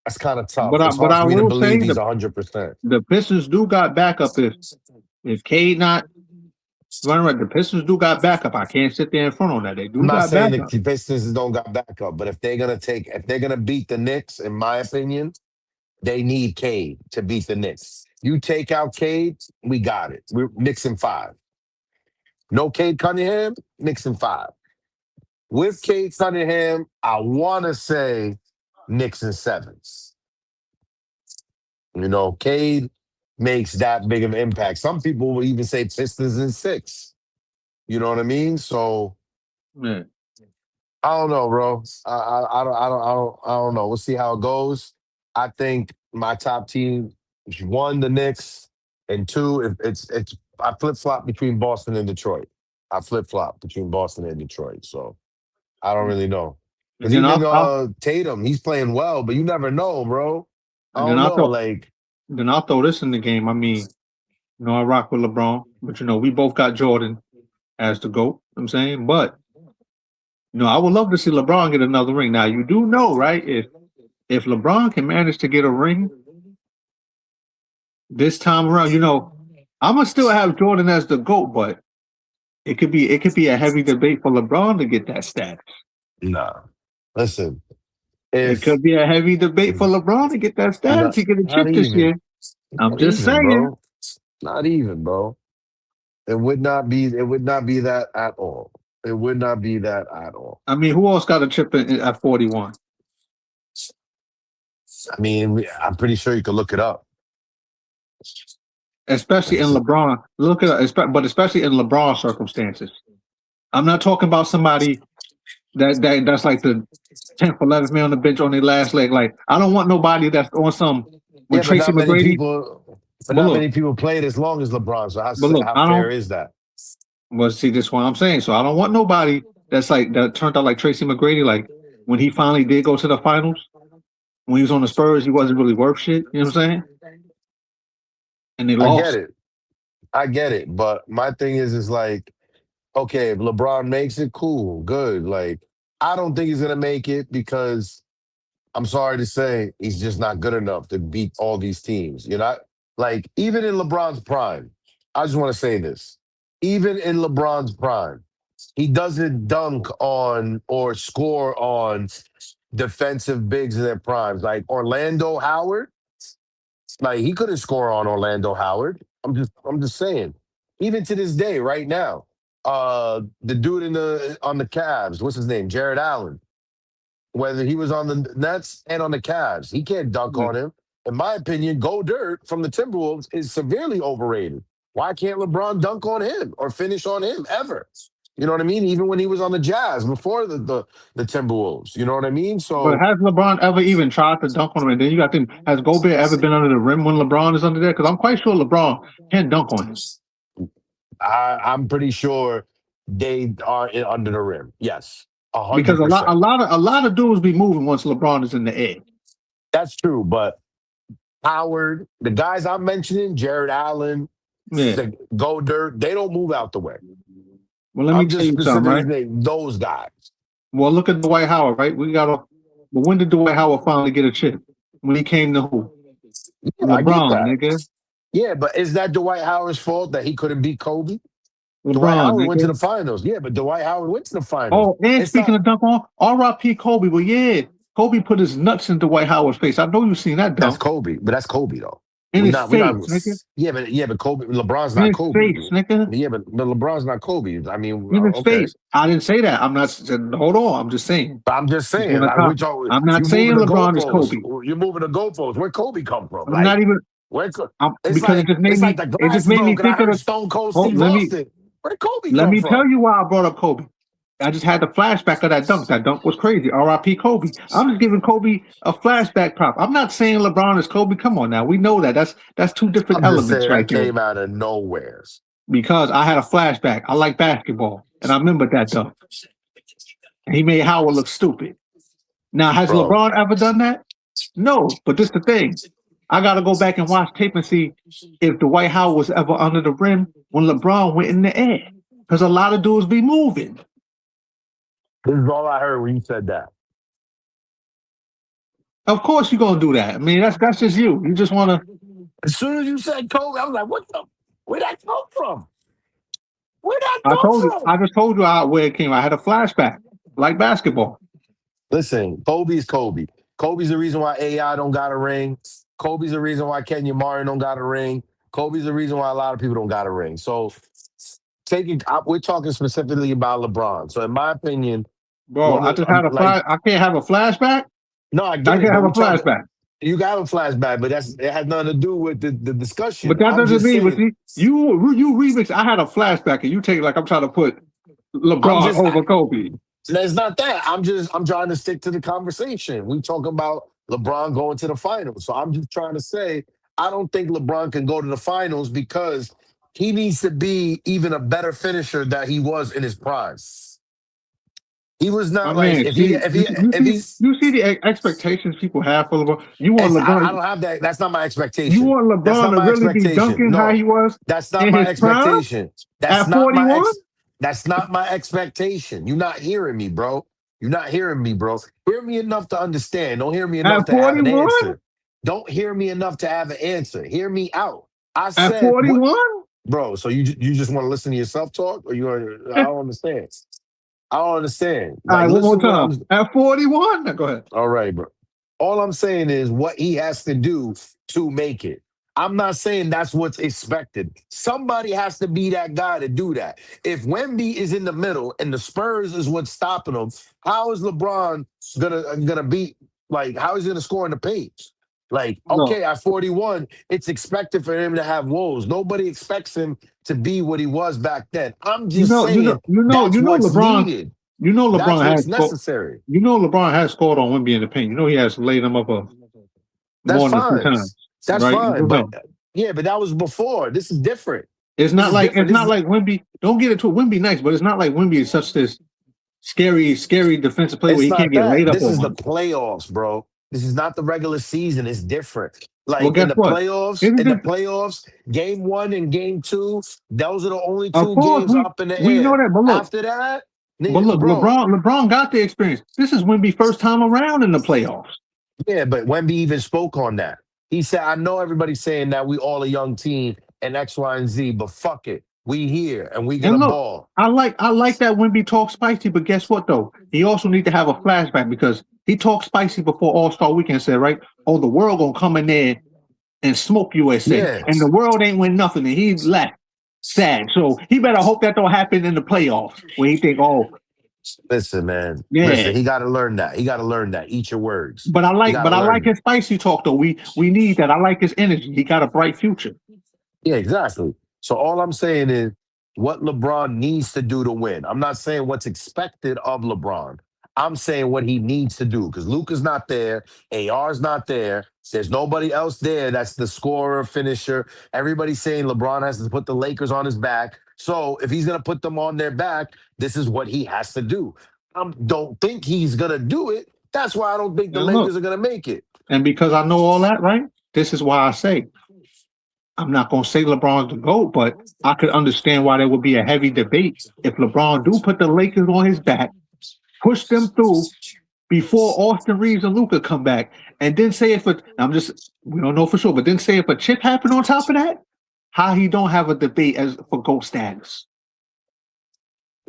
That's kind of tough. It's but hard I for me to will say believe he's 100%. the Pistons do got backup if Cade not running right. The Pistons do got backup. I can't sit there in front on that. They I'm do not got saying backup. the Pistons don't got backup, but if they're gonna beat the Knicks, in my opinion, they need Cade to beat the Knicks. You take out Cade, we got it. We're Knicks in 5. No Cade Cunningham, Knicks in 5. With Cade Cunningham, I want to say Knicks in 7. Cade makes that big of an impact. Some people will even say Pistons in 6. You know what I mean? So Yeah. I don't know, bro. I don't know. We'll see how it goes. I think my top team is 1, the Knicks, and 2, if it's I flip flop between Boston and Detroit. I flip flop between Boston and Detroit. So I don't really know. And Because then even I'll Tatum, he's playing well, but you never know, bro. I and then don't I'll know. throw Like, then I'll throw this in the game. I mean, I rock with LeBron, but we both got Jordan as the GOAT. I'm saying, but I would love to see LeBron get another ring. Now you do know, right? If LeBron can manage to get a ring this time around, I'm gonna still have Jordan as the GOAT, but it could be a heavy debate for LeBron to get that status. nah. Listen, It if could be a heavy debate for LeBron to get that status. not He get a not chip this even, year. I'm not just even, saying. bro. Not even, bro. It would not be that at all. It would not be that at all. I mean, who else got a chip at 41? I mean, I'm pretty sure you could look it up. Especially in LeBron. Look at but especially in LeBron circumstances. I'm not talking about somebody that's like the 10th, 11th man on the bench on their last leg. Like I don't want nobody that's on some when Yeah, but Tracy not many McGrady. people but But not look, many people played as long as LeBron. So but look, how I fair don't. is that? Well, see, this is what I'm saying. So I don't want nobody that's like that turned out like Tracy McGrady. Like when he finally did go to the finals, when he was on the Spurs, he wasn't really worth shit. You know what I'm saying? And they I get lost. it. I get it. But my thing is like, okay, if LeBron makes it, cool, good. Like, I don't think he's gonna make it because I'm sorry to say, he's just not good enough to beat all these teams. Like even in LeBron's prime, I just want to say this. Even in LeBron's prime, he doesn't dunk on or score on defensive bigs in their primes. Like Orlando Howard, like he couldn't score on Orlando Howard. I'm just saying. Even to this day, right now, the dude on the Cavs, what's his name? Jared Allen, whether he was on the Nets and on the Cavs. He can't dunk Yeah. on him. In my opinion, Go Dirt from the Timberwolves is severely overrated. Why can't LeBron dunk on him or finish on him ever? You know what I mean? Even when he was on the Jazz before the Timberwolves. You know what I mean? But So has LeBron ever even tried to dunk on him? And then you got to think, has Gobert ever been under the rim when LeBron is under there? Because I'm quite sure LeBron can dunk on him. I'm pretty sure they are under the rim. Yes, Because hundred a lot, a percent. lot of a lot of dudes be moving once LeBron is in the air. That's true. But Howard, the guys I'm mentioning, Jared Allen, Yeah. the Go Dirt, they don't move out the way. Well, let me I'm tell just you something, specifically right? saying those guys. Well, look at Dwight Howard, right? We got to. But when did Dwight Howard finally get a chip? When he came to who? Yeah, I get LeBron, that. nigga. Yeah, but is that Dwight Howard's fault that he couldn't beat Kobe? Dwight LeBron, Howard went to nigga. the finals. Yeah, but Dwight Howard went to the finals. Oh, and It's speaking not. of dunk on, R.I.P. Kobe. Well, yeah, Kobe put his nuts in Dwight Howard's face. I know you've seen that That's dunk Kobe, but that's Kobe though. in We're his not. We're not. face, nigga. Yeah, but Kobe. LeBron's In not his Kobe. face, nigga. Yeah, but LeBron's not Kobe. I mean, In his okay. face. I didn't say that. I'm not. Hold on. I'm just saying. But I'm just Just saying, want to we're talk. talking. I'm not You moving saying the LeBron is goalposts. Kobe. You're moving the goalposts. Where Kobe come from? I'm not Like, even. It's Because like it's like the it just glass made me broke, and I think of heard the. Stone Cold Oh, Steve Austin. Where'd Kobe let come me tell from? you why I brought up Kobe. I just had the flashback of that dunk. That dunk was crazy. R.I.P. Kobe. I'm just giving Kobe a flashback prop. I'm not saying LeBron is Kobe. Come on now, we know that. That's two different I'm just elements saying right that there. came out of nowhere. Because I had a flashback. I like basketball, and I remember that dunk. He made Howard look stupid. Now, has Bro, LeBron ever done that? No, but this the thing. I got to go back and watch tape and see if Dwight Howard was ever under the rim when LeBron went in the air. Because a lot of dudes be moving. this is all I heard when you said that. Of course you're gonna do that. I mean, that's just you. You just wanna. As soon as you said Kobe, I was like, what the? Where'd that come from? Where'd that I come told you. from? I just told you how where it came. I had a flashback, like basketball. Listen, Kobe's Kobe. Kobe's the reason why AI don't got a ring. Kobe's the reason why Kenya Martin don't got a ring. Kobe's the reason why a lot of people don't got a ring. So we're talking specifically about LeBron. So in my opinion, Bro, I just had a like flash. I can't have a flashback. no, I I get it, can't but have a we talking. flashback. You got a flashback, but it has nothing to do with the But discussion. that I'm doesn't just mean. But saying. see, you remix. I had a flashback, and you take it like I'm trying to put I'm LeBron just. over Kobe. It's not that. I'm trying to stick to the conversation. We talk about LeBron going to the finals. So I'm just trying to say I don't think LeBron can go to the finals because he needs to be even a better finisher that he was in his prime. He was My not like man, see, if he's you see the expectations people have for LeBron. I don't have that. That's not my You expectation. want That's LeBron not to my really be expectation. dunking how he No, was that's not in my his prime expectation. That's at not my 41? ex. That's not my expectation. You're not hearing me, bro. You're not hearing me, bro. Hear me enough to understand. Don't hear me enough At to have an 41? answer. Don't hear me enough to have an answer. Hear me out. I At said what, 41? bro. So you just want to listen to yourself talk, or I All don't understand. I don't understand. right, Like, one more listen, to what time. I'm. At 41? Now, go ahead. All right, bro. All I'm saying is what he has to do to make it. I'm not saying that's what's expected. Somebody has to be that guy to do that. If Wemby is in the middle and the Spurs is what's stopping them, how is LeBron gonna beat? Like, how is he gonna score in the paint? Like, No. okay, at 41, it's expected for him to have woes. Nobody expects him to be what he was back then. I'm You just know, you know, saying that's what's LeBron, needed. you know That's LeBron what's has scored. necessary. You know LeBron has scored on Wemby in the paint. You know he has laid him up That's more than a few fine. times, That's right? You fine. do But know. yeah, but that was before. This is different. This is different. It's This not is like Wemby. Don't get it to Wemby nice, but it's not like Wemby is such this scary defensive player where it's he can't not get that. laid up This is the on. playoffs, bro. This is not the regular season. It's different. Well, Like guess what? Isn't in the this playoffs, game one and game two, those are the only Of two course, games up in the we know air. that, After that, but look, bro, LeBron got the experience. This is Wemby first time around in the playoffs. yeah, but Wemby even spoke on that. He said, I know everybody's saying that we all a young team and X, Y, and Z, but fuck it. We here and we And gonna look, ball. I like that Wemby talks spicy, but guess what though? He also need to have a flashback because he talked spicy before All Star Weekend. Said right, oh the world gonna come in there and smoke USA, Yeah. and the world ain't win nothing, and he left sad. So he better hope that don't happen in the playoffs where he think, oh Listen, man. yeah. Listen, he got to learn that. He got to learn that. Eat your words. He got to I learn like that. his spicy talk though. We need that. I like his energy. He got a bright future. Yeah, exactly. So all I'm saying is what LeBron needs to do to win. I'm not saying what's expected of LeBron. I'm saying what he needs to do because Luka's not there, AR's not there. There's nobody else there that's the scorer, finisher. Everybody's saying LeBron has to put the Lakers on his back. So if he's going to put them on their back, this is what he has to do. I don't think he's going to do it. That's why I don't think the And look, Lakers are going to make it. and because I know all that, right? This is why I say I'm not going to say LeBron's the GOAT, but I could understand why there would be a heavy debate if LeBron do put the Lakers on his back, push them through before Austin Reeves and Luka come back, and then say if it, I'm just we don't know for sure, but then say if a chip happened on top of that, how he don't have a debate as for GOAT status.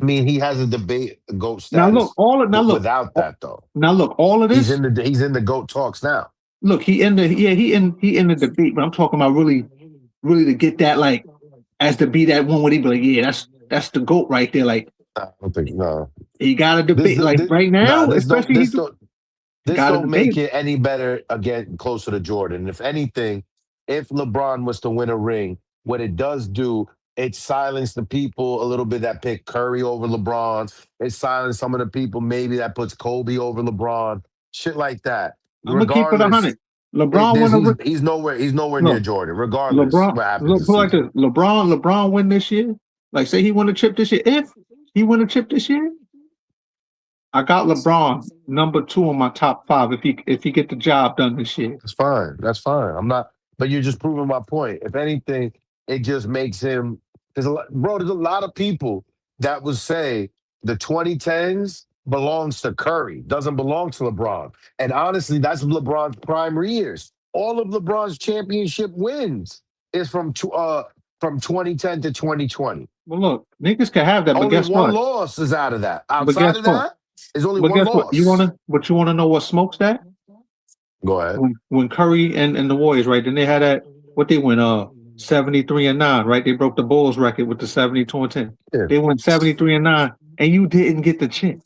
I mean, he has a debate GOAT Now look, status without all- that though. now look, all of this. He's in the GOAT talks now. Look, he in the debate, but I'm talking about really to get that like as to be that one where he be like, yeah, that's the GOAT right there. Like I don't think no. he got a debate like This right nah, now, especially this got a don't make debate. it any better again closer to Jordan. If anything, if LeBron was to win a ring, what it does do, it silenced the people a little bit that pick Curry over LeBron. It silenced some of the people maybe that puts Kobe over LeBron. Shit like that. I'm gonna keep it 100. Regardless, LeBron win a ring. he's nowhere near Look, Jordan. Regardless, LeBron. what happens Look, this put it like season. this: LeBron win this year. Like, say he win a chip this year. If he win a chip this year, I got LeBron number 2 on my top 5. If he get the job done this year. That's fine. That's fine. I'm not, but you're just proving my point. If anything, it just makes him, bro, there's a lot of people that would say the 2010s belongs to Curry, doesn't belong to LeBron. And honestly, that's LeBron's prime years. All of LeBron's championship wins is from 2010 to 2020. Well, look, niggas can have that, but Only guess one what? loss is out of that. But Outside guess of what? that, there's only But one guess what? loss. You wanna know what smokes that? Go ahead. When Curry and the Warriors, right? Then they had that what they went 73-9, right? They broke the Bulls record with the 72-10. Yeah. They went 73-9, and you didn't get the chip.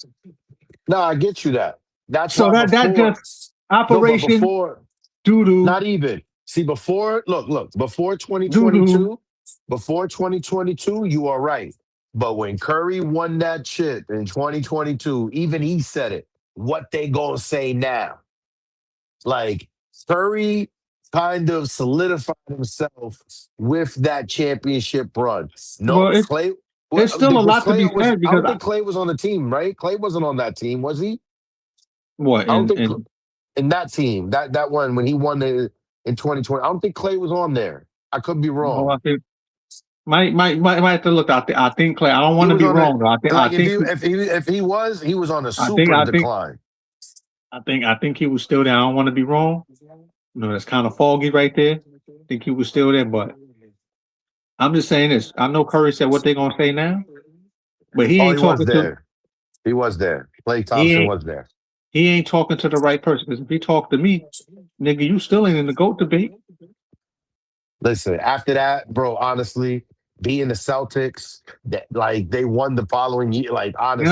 No, I get you that. That's So why that before, just no, but operation before, doo doo not even. See, before doo doo. 2022, you are right. But when Curry won that chip in 2022, even he said it. What they gonna say now? Like Curry kind of solidified himself with that championship run. No, Well, Clay. it's still a Was lot to Clay be was? said I because don't think Clay was on the team, right? Clay wasn't on that team, was he? what I don't think and in that team, that one when he won in 2020. I don't think Clay was on there. I could be well, wrong. I think might have to look out there. I think Clay. I don't want He to was be on it. wrong though. Like if he was, he was on a I think super I think decline. I think he was still there. I don't want to be wrong. That's kind of foggy right there. I think he was still there, but I'm just saying this. I know Curry said what they gonna say now, but he Oh, ain't he was talking to there. He was there. Clay he Thompson ain't was there. he ain't talking to the right person. Because if he talked to me, nigga, you still ain't in the GOAT debate. Listen, after that, bro, honestly, being the Celtics, that like they won the following year. Like honestly,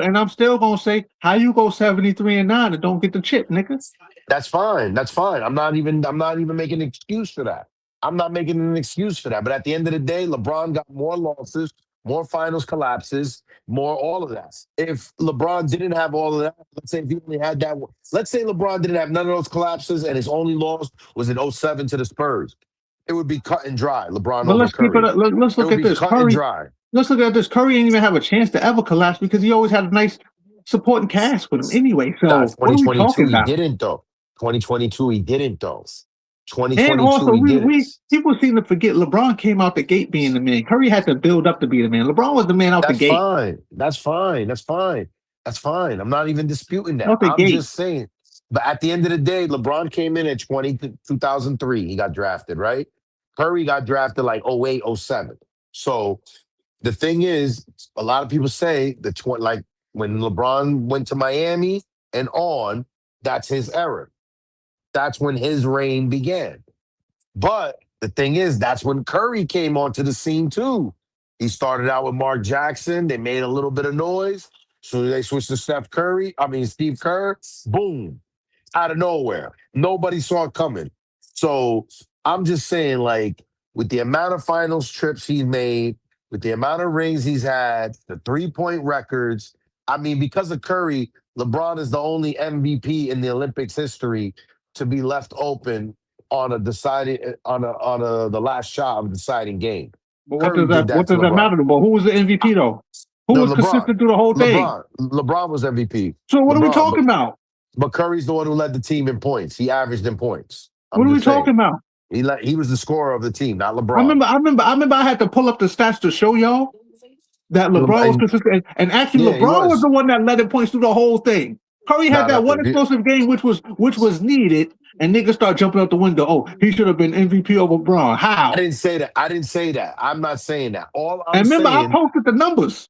And I'm still gonna say how you go 73-9 and don't get the chip, nigga. that's fine. That's fine. I'm not even making an excuse for that. I'm not making an excuse for that. But at the end of the day, LeBron got more losses, more finals collapses, more all of that. If LeBron didn't have all of that, let's say if he only had that one, let's say LeBron didn't have none of those collapses and his only loss was in '07 to the Spurs. It would be cut and dry, LeBron But over let's keep it. Curry. Let's It look would at be this. cut and Curry. dry. Let's look at this. Curry didn't even have a chance to ever collapse because he always had a nice supporting cast with him anyway. Nah, So what are we 2022, talking he about? didn't though. 2022, he didn't though. And 2022, also, he didn't. we people seem to forget LeBron came out the gate being the man. Curry had to build up to be the man. LeBron was the man out the That's gate. fine. That's fine. That's fine. That's fine. I'm not even disputing that. Out the I'm gate. just saying. But at the end of the day, LeBron came in at 2003. He got drafted, right? Curry got drafted like '08, '07. So the thing is, a lot of people say like when LeBron went to Miami and on, that's his era. That's when his reign began. But the thing is, that's when Curry came onto the scene too. He started out with Mark Jackson. They made a little bit of noise. So they switched to Steve Kerr. Boom. Out of nowhere. Nobody saw it coming. So I'm just saying, like, with the amount of finals trips he's made, with the amount of rings he's had, the 3-point records, because of Curry, LeBron is the only MVP in the Olympics history to be left open on a deciding on a the last shot of a deciding game. But Curry did what that to does that LeBron. matter about? Who was the MVP though? Who No, was consistent through the whole thing? LeBron was MVP. So what are we LeBron, talking about? but Curry's the one who led the team in points. He averaged in points. What I'm are we just talking saying. about? He was the scorer of the team, not LeBron. I remember I had to pull up the stats to show y'all that LeBron was And, consistent. And actually yeah, he LeBron was was. the one that led in points through the whole thing. Curry had Nah, that nah, one explosive game which was needed, and niggas start jumping out the window. Oh, he should have been MVP over LeBron. I How? didn't say that. I didn't say that. I'm not saying that. All I'm And remember, I saying, posted the numbers.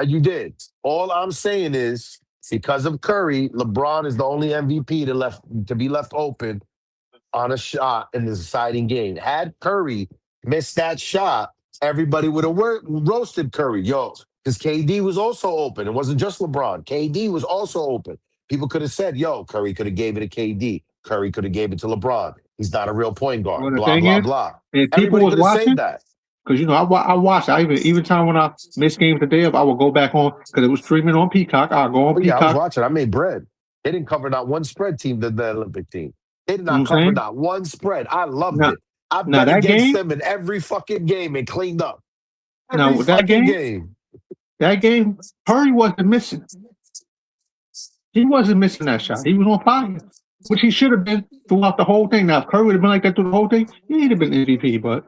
you did. All I'm saying is because of Curry, LeBron is the only MVP to be left open on a shot in the deciding game. Had Curry missed that shot, everybody would have roasted Curry. Yo, because KD was also open. It wasn't just LeBron. KD was also open. People could have said, yo, Curry could have gave it to KD. Curry could have gave it to LeBron. He's not a real point Well, guard. the Blah thing blah is, blah. if people Everybody was could have said watching, that. because I watched. I even time when I missed games the day of, I would go back on because it was streaming on Peacock. I'll go on Oh yeah, I was Peacock. watching. I made bread. They didn't cover not one spread team, the Olympic team. They did You know not what I'm cover saying? not one spread. I loved Now, it. I now bet that against game, them in every fucking game and cleaned up. Every now that fucking game, game. that game, Curry wasn't missing. He wasn't missing that shot. He was on fire, which he should have been throughout the whole thing. Now, if Curry would have been like that through the whole thing, he'd have been MVP. But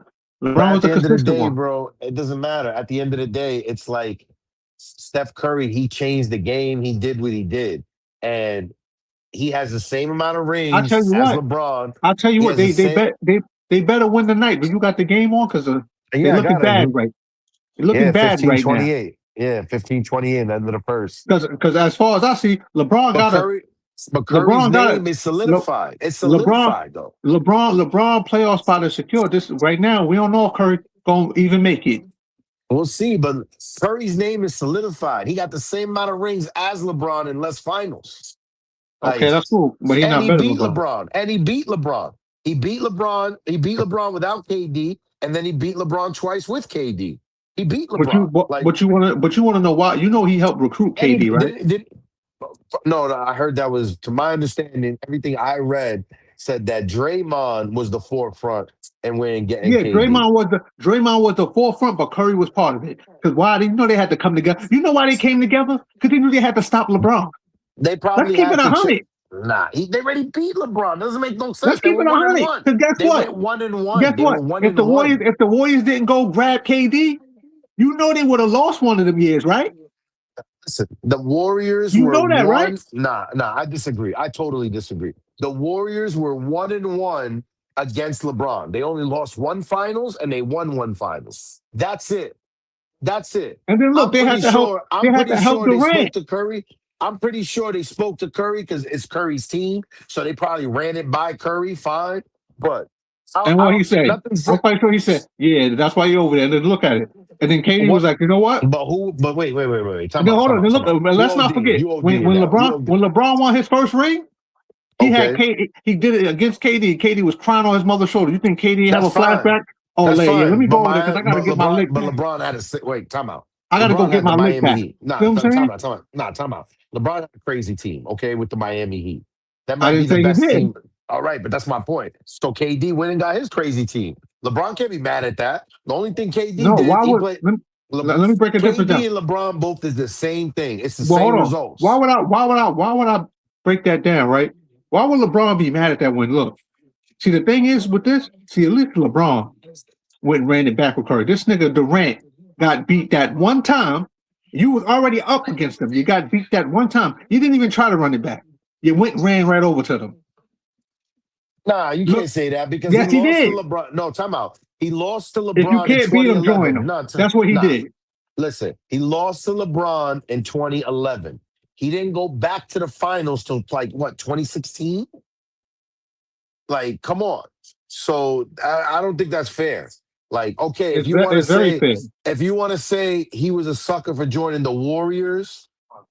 But LeBron at was a the end of the consistent day, one. bro, it doesn't matter. At the end of the day, it's like Steph Curry, he changed the game. He did what he did. And he has the same amount of I tell rings you as what, LeBron. I tell you He what, has the same. they better win the night. But you got the game on because they're Yeah, I looking got it. bad right. They're Yeah, looking bad fifteen right twenty now. eight. Yeah, 15-28 at the end of the first. Because as far as I see, But Curry, but Curry's LeBron got name is Le, solidified. It's LeBron solidified though. LeBron playoff spot is secure. This right now, we don't know if Curry gonna even make it. We'll see, but Curry's name is solidified. He got the same amount of rings as LeBron in less finals. Okay, Like, that's cool, but he's and not he better than beat LeBron. LeBron. And he beat LeBron. He beat LeBron. He beat LeBron without KD, and then he beat LeBron twice with KD. He beat LeBron. Like, But you wanna know why? You know he helped recruit and he KD, right? did. No, I heard that was, to my understanding, everything I read said that Draymond was the forefront and when getting Yeah, KD. Draymond was the forefront, but Curry was part of it. Because why? They know they had to come together. You know why they came together? Because they knew they had to stop LeBron. They Let's probably keep it had to check. 100. Nah, they already beat LeBron. Doesn't make no Let's sense. They keep were it one and 100. one. Because guess They what? went 1-1. Guess They were what? one and one. If the Warriors didn't go grab KD, you know they would have lost one of them years, right? Listen, the Warriors You were know that, right? one. Nah, I disagree. I totally disagree. The Warriors were 1-1 against LeBron. They only lost one finals and they won one finals. That's it. That's it. And then look, I'm pretty sure. They I'm had pretty to help sure they spoke Durant. to Curry. I'm pretty sure they spoke to Curry because it's Curry's team, so they probably ran it by Curry. Fine, but And I what don't. he said, Nothing's. I'm quite sure he said, yeah, that's why you're over there. And then look at it. And then KD was What? like, you know what? But who? But wait. And Time then out. hold Time on. out. Then Time look, out. You let's not OD. forget You OD now. You OD. When LeBron won his first ring, he had Okay, KD. He did it against KD. KD was crying on his mother's shoulder. You think KD have that's a fine. flashback? Oh, That's yeah. Let fine. me But go over there because I got to get my LeBron. lick But back. LeBron had a wait. Time out. I got to go LeBron get had the my lick Miami back. Heat. You know Nah, what I'm time saying? out. Time out. Nah, time out. LeBron had a crazy team. Okay, with the Miami Heat. That I might be didn't the say he best did. team. All right, but that's my point. So KD went and got his crazy team. LeBron can't be mad at that. The only thing KD No, did, why he would played. Le, let me break a difference down. KD and LeBron both is the same thing. It's the Well, same hold on. results. Why would I break that down, right? Why would LeBron be mad at that win? Look, see, the thing is with this, see, at least LeBron went and ran it back with Curry. This nigga Durant got beat that one time. You was already up against them. You got beat that one time. You didn't even try to run it back. You went and ran right over to them. Nah, you Look, can't say that because he yes, he lost to did. LeBron. No, time out. He lost to If you LeBron in can't beat them, join 2011. them. That's what he Nah. did. Listen, he lost to LeBron in 2011. He didn't go back to the finals till like what, 2016? Like, come on. So I don't think that's fair. Like, okay, It's very fair. if you want to say he was a sucker for joining the Warriors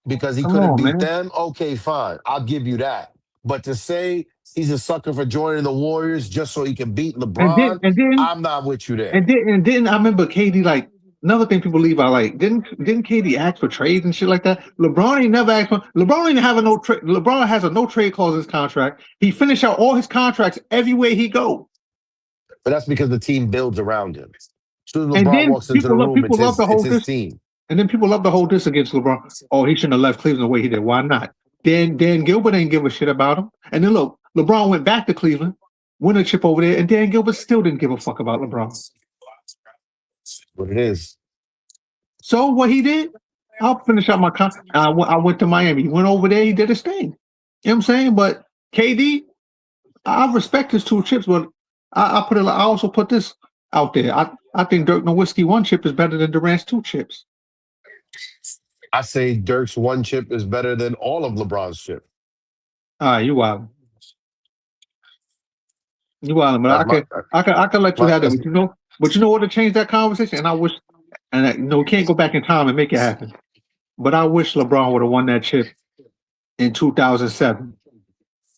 because he Come couldn't on, beat man. them, okay, fine. I'll give you that. But to say he's a sucker for joining the Warriors just so he can beat And then LeBron, and then I'm not with you there. and then I remember KD like another thing people leave out like didn't KD ask for trades and shit like that? LeBron ain't never asked for LeBron ain't have a no trade. LeBron has a no trade clause in his contract. He finished out all his contracts everywhere he go. But that's because the team builds around him. As soon as And LeBron then walks into the room, people love to it's hold his this. team. And then people love to hold this against LeBron. Oh, he shouldn't have left Cleveland the way he did. Why not? Dan Gilbert ain't give a shit about him. And then look, LeBron went back to Cleveland, won a chip over there, and Dan Gilbert still didn't give a fuck about LeBron. What it is. So what he did, I'll finish out my contract. I went to Miami. He went over there. He did his thing. You know what I'm saying? But KD, I respect his two chips, but I also put this out there. I think Dirk Nowitzki one chip is better than Durant's two chips. I say Dirk's one chip is better than all of LeBron's chip. You wild. You wild, but That's my, I can let you have that. that's, But you know what to change that conversation? And I wish, we can't go back in time and make it happen. But I wish LeBron would have won that chip in 2007.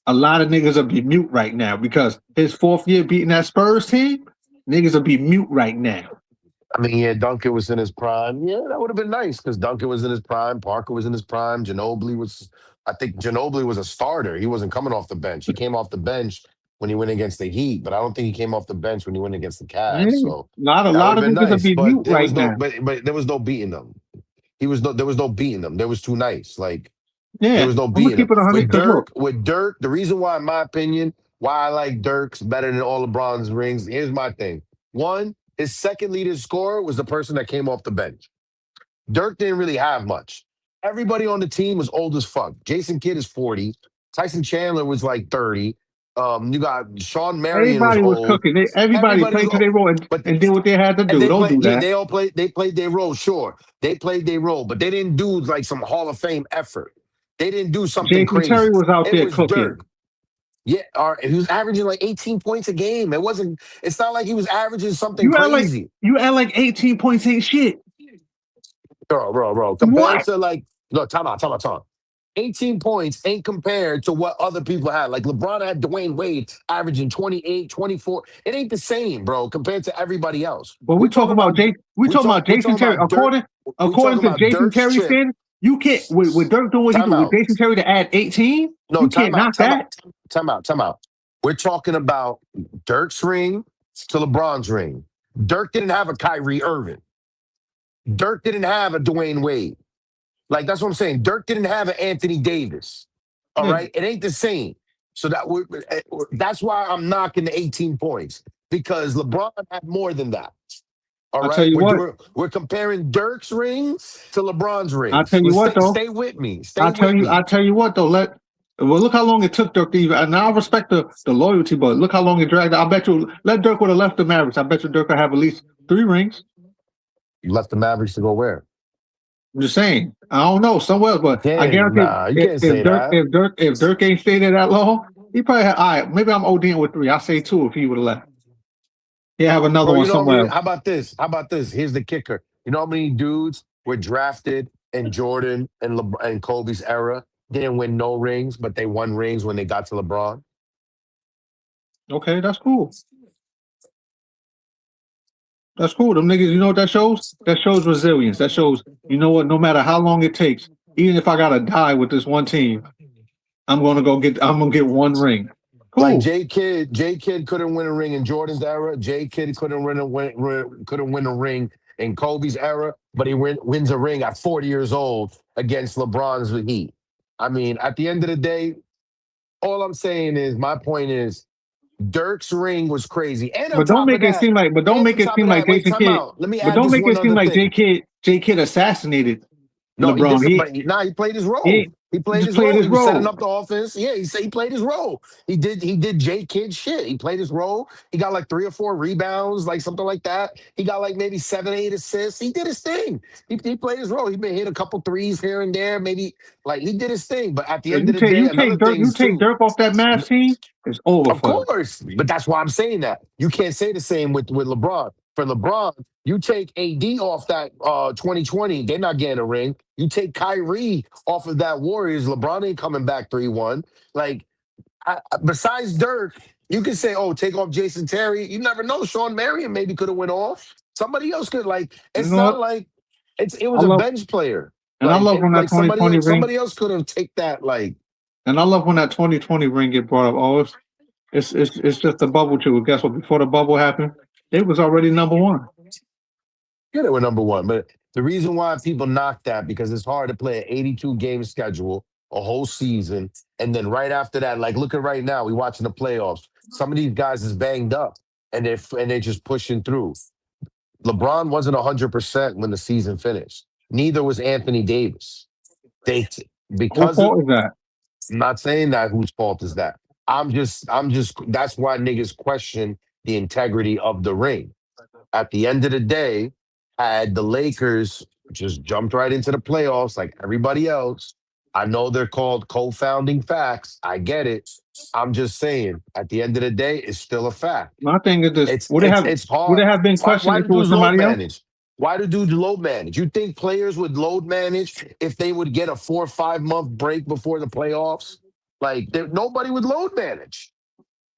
a lot of niggas will be mute right now because his fourth year beating that Spurs team, niggas will be mute right now. I mean, yeah, Duncan was in his prime. Yeah, that would have been nice because Duncan was in his prime. Parker was in his prime. I think Ginobili was a starter. He wasn't coming off the bench. He came off the bench when he went against the Heat, but I don't think he came off the bench when he went against the Yeah, Cavs. So a that would lot have of been niggas will nice. be But mute there right was no, now. but there was no beating them. There was no beating them. There was too nice. Like there Yeah, was no I'm gonna beating keep them. it 100 because look, With Dirk, the reason why, in my opinion, why I like Dirk's better than all LeBron's rings. Here's my thing. One, his second leading scorer was the person that came off the bench. Dirk didn't really have much. Everybody on the team was old as fuck. Jason Kidd is 40. Tyson Chandler was like 30. You got Sean Marion was everybody was old. cooking. Everybody Everybody was played to their old. role But and did what they had to and do. Don't do that. they played their role, sure. They played their role, but they didn't do like some Hall of Fame effort. They didn't do something Jason Terry crazy. was out It there was cooking. Dirk. Yeah, he was averaging like 18 points a game. It's not like he was averaging something crazy. You act like 18 points ain't shit. Bro. Compared What? to like, no, time out. 18 points ain't compared to what other people had. Like LeBron had Dwayne Wade averaging 28, 24. It ain't the same, bro, compared to everybody else. But we talking about We Jason talking Terry. about Dirk. We According talking to about Jason Dirk's Terry chip. standard, you can't with Dirk doing what he do Time with out. Jason Terry to add 18. No, You can't knock that. time out. We're talking about Dirk's ring to LeBron's ring. Dirk didn't have a Kyrie Irving. Dirk didn't have a Dwayne Wade. Like that's what I'm saying. Dirk didn't have an Anthony Davis. All Yeah, right, it ain't the same. So that's why I'm knocking the 18 points because LeBron had more than that. All I'll tell right, you what. we're comparing Dirk's rings to LeBron's I'll rings. tell you what though. Stay with me. Stay with I'll me. tell you what though. Look how long it took Dirk to even. And I respect the loyalty, but look how long it dragged. I bet you let Dirk would have left the Mavericks. I bet you Dirk would have at least 3 rings. You left the Mavericks to go where? I'm just saying. I don't know somewhere else, but I guarantee You can't say that. If Dirk ain't stayed there that long, he probably had. All right, maybe I'm ODing with 3. I say 2 if he would have left. He have another Bro, one you know how somewhere many? else. How about this? Here's the kicker. You know how many dudes were drafted in Jordan and Kobe's era, didn't win no rings, but they won rings when they got to LeBron? Okay, that's cool. That's cool. Them niggas, you know what that shows? That shows resilience. That shows, you know what, no matter how long it takes, even if I gotta die with this one team, I'm gonna get 1 ring. Like Cool. J Kidd couldn't win a ring in Jordan's era. J Kidd couldn't win a ring in Kobe's era, but wins a ring at 40 years old against LeBron's Heat. I mean, at the end of the day, all I'm saying is my point is Dirk's ring was crazy. And on top of that, Don't make it seem like wait, Jason time Kidd, out. Let me but add don't this make one it seem other like thing. J Kidd assassinated No, he LeBron. didn't. But he played his role. He He played just his played role. his He was setting role. up the offense. Yeah, he said he played his role. He did J Kid shit. He played his role. He got like 3 or 4 rebounds, like something like that. He got like maybe 7, 8 assists. He did his thing. He played his role. He been hit a couple threes here and there. Maybe like he did his thing. But at the end of the day, another thing You is take too. Dirk off that Mavs team, it's over Of for him. course, but that's why I'm saying that. You can't say the same with LeBron. For LeBron, you take AD off that 2020, they're not getting a ring. You take Kyrie off of that Warriors, LeBron ain't coming back 3-1. Like, besides Dirk, you can say, oh, take off Jason Terry. You never know. Sean Marion maybe could have went off. Somebody else could. Like, You it's know not what? like it I was a love bench player. and I love when that Like 2020 ring somebody else could have take that. Like, and I love when that 2020 ring get brought up. Oh, it's just a bubble too. Guess what? Before the bubble happened, it was already #1. yeah, they were number 1. But the reason why people knock that because it's hard to play an 82 game schedule a whole season, and then right after that, like look at right now, we watching the playoffs. Some of these guys is banged up, and they're just pushing through. LeBron wasn't 100% when the season finished. Neither was Anthony Davis. They Whose because of fault is that? I'm not saying that whose fault is that. I'm just that's why niggas question the integrity of the ring at the end of the day, had the Lakers just jumped right into the playoffs like everybody else, I know they're called co-founding facts. I get it. I'm just saying, at the end of the day, it's still a fact. My thing is this: It's would hard. it have been questioned Why if do it was dudes load somebody else? manage? Why do dudes load manage? You think players would load manage if they would get a 4 or 5 month break before the playoffs? Like nobody would load manage.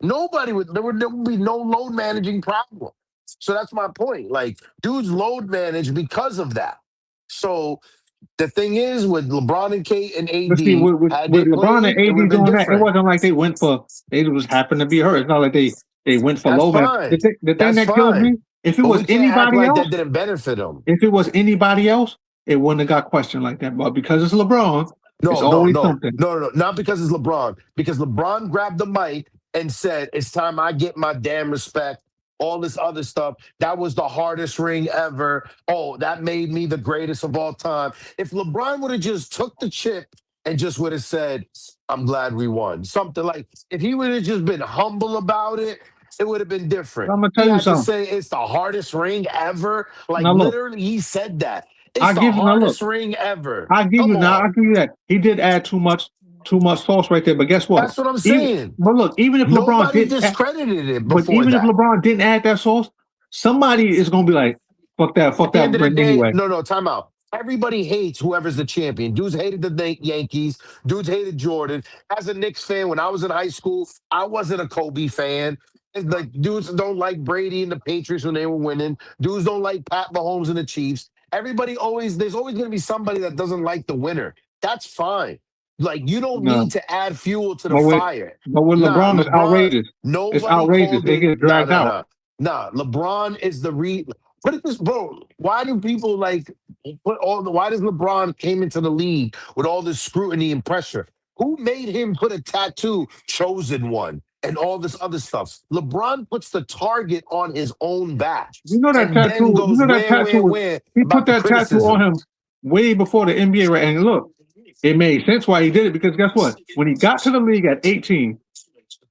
Nobody would. There would be no load managing problem. So that's my point. Like dudes load manage because of that. So the thing is, with LeBron and Kate and But see, AD, had with they LeBron and played, it would AD have been doing that, it different. wasn't like they went for they just happened to be hurt. It's not like they went for That's low man. fine. The thing That's that kills fine. me, if it But was we can't act anybody like else, that didn't benefit them. if it was anybody else, it wouldn't have got questioned like that. But because it's LeBron, it's No, no, always no, something. no, no, not because it's LeBron. Because LeBron grabbed the mic and said, "It's time I get my damn respect." All this other stuff. That was the hardest ring ever. Oh, that made me the greatest of all time. If LeBron would have just took the chip and just would have said, "I'm glad we won," something like if he would have just been humble about it, it would have been But different. I'm gonna He tell you had to something. say it's the hardest ring ever. Like Now look, literally, he said that. It's I the give you now look. hardest ring ever. I give Come you now. I on. give you that he did add too much sauce right there. But guess what? That's what I'm Even saying. but look, even if LeBron Nobody did, discredited it but before even if that. LeBron didn't add that sauce, somebody is gonna be like, At fuck the that end of the ring day, anyway. no, no, time out. Everybody hates whoever's the champion. Dudes hated the Yankees. Dudes hated Jordan. As a Knicks fan, when I was in high school, I wasn't a Kobe fan. And, like dudes don't like Brady and the Patriots when they were winning. Dudes don't like Pat Mahomes and the Chiefs. Everybody always there's always going to be somebody that doesn't like the winner. That's fine. Like you don't No, need to add fuel to the but fire. with Nah, LeBron, it's LeBron. outrageous. It's Nobody outrageous. called It it. gets Nah, dragged nah, out. nah. Nah, LeBron is the Put it this, bro. Why do people like put all the? Why does LeBron came into the league with all this scrutiny and pressure? Who made him put a tattoo, chosen one, and all this other stuff? LeBron puts the target on his own back, You know that and then tattoo. You goes know that tattoo. where He put about the that tattoo on criticism. him way before the NBA. Right, and look, it made sense why he did it because guess what? When he got to the league at 18,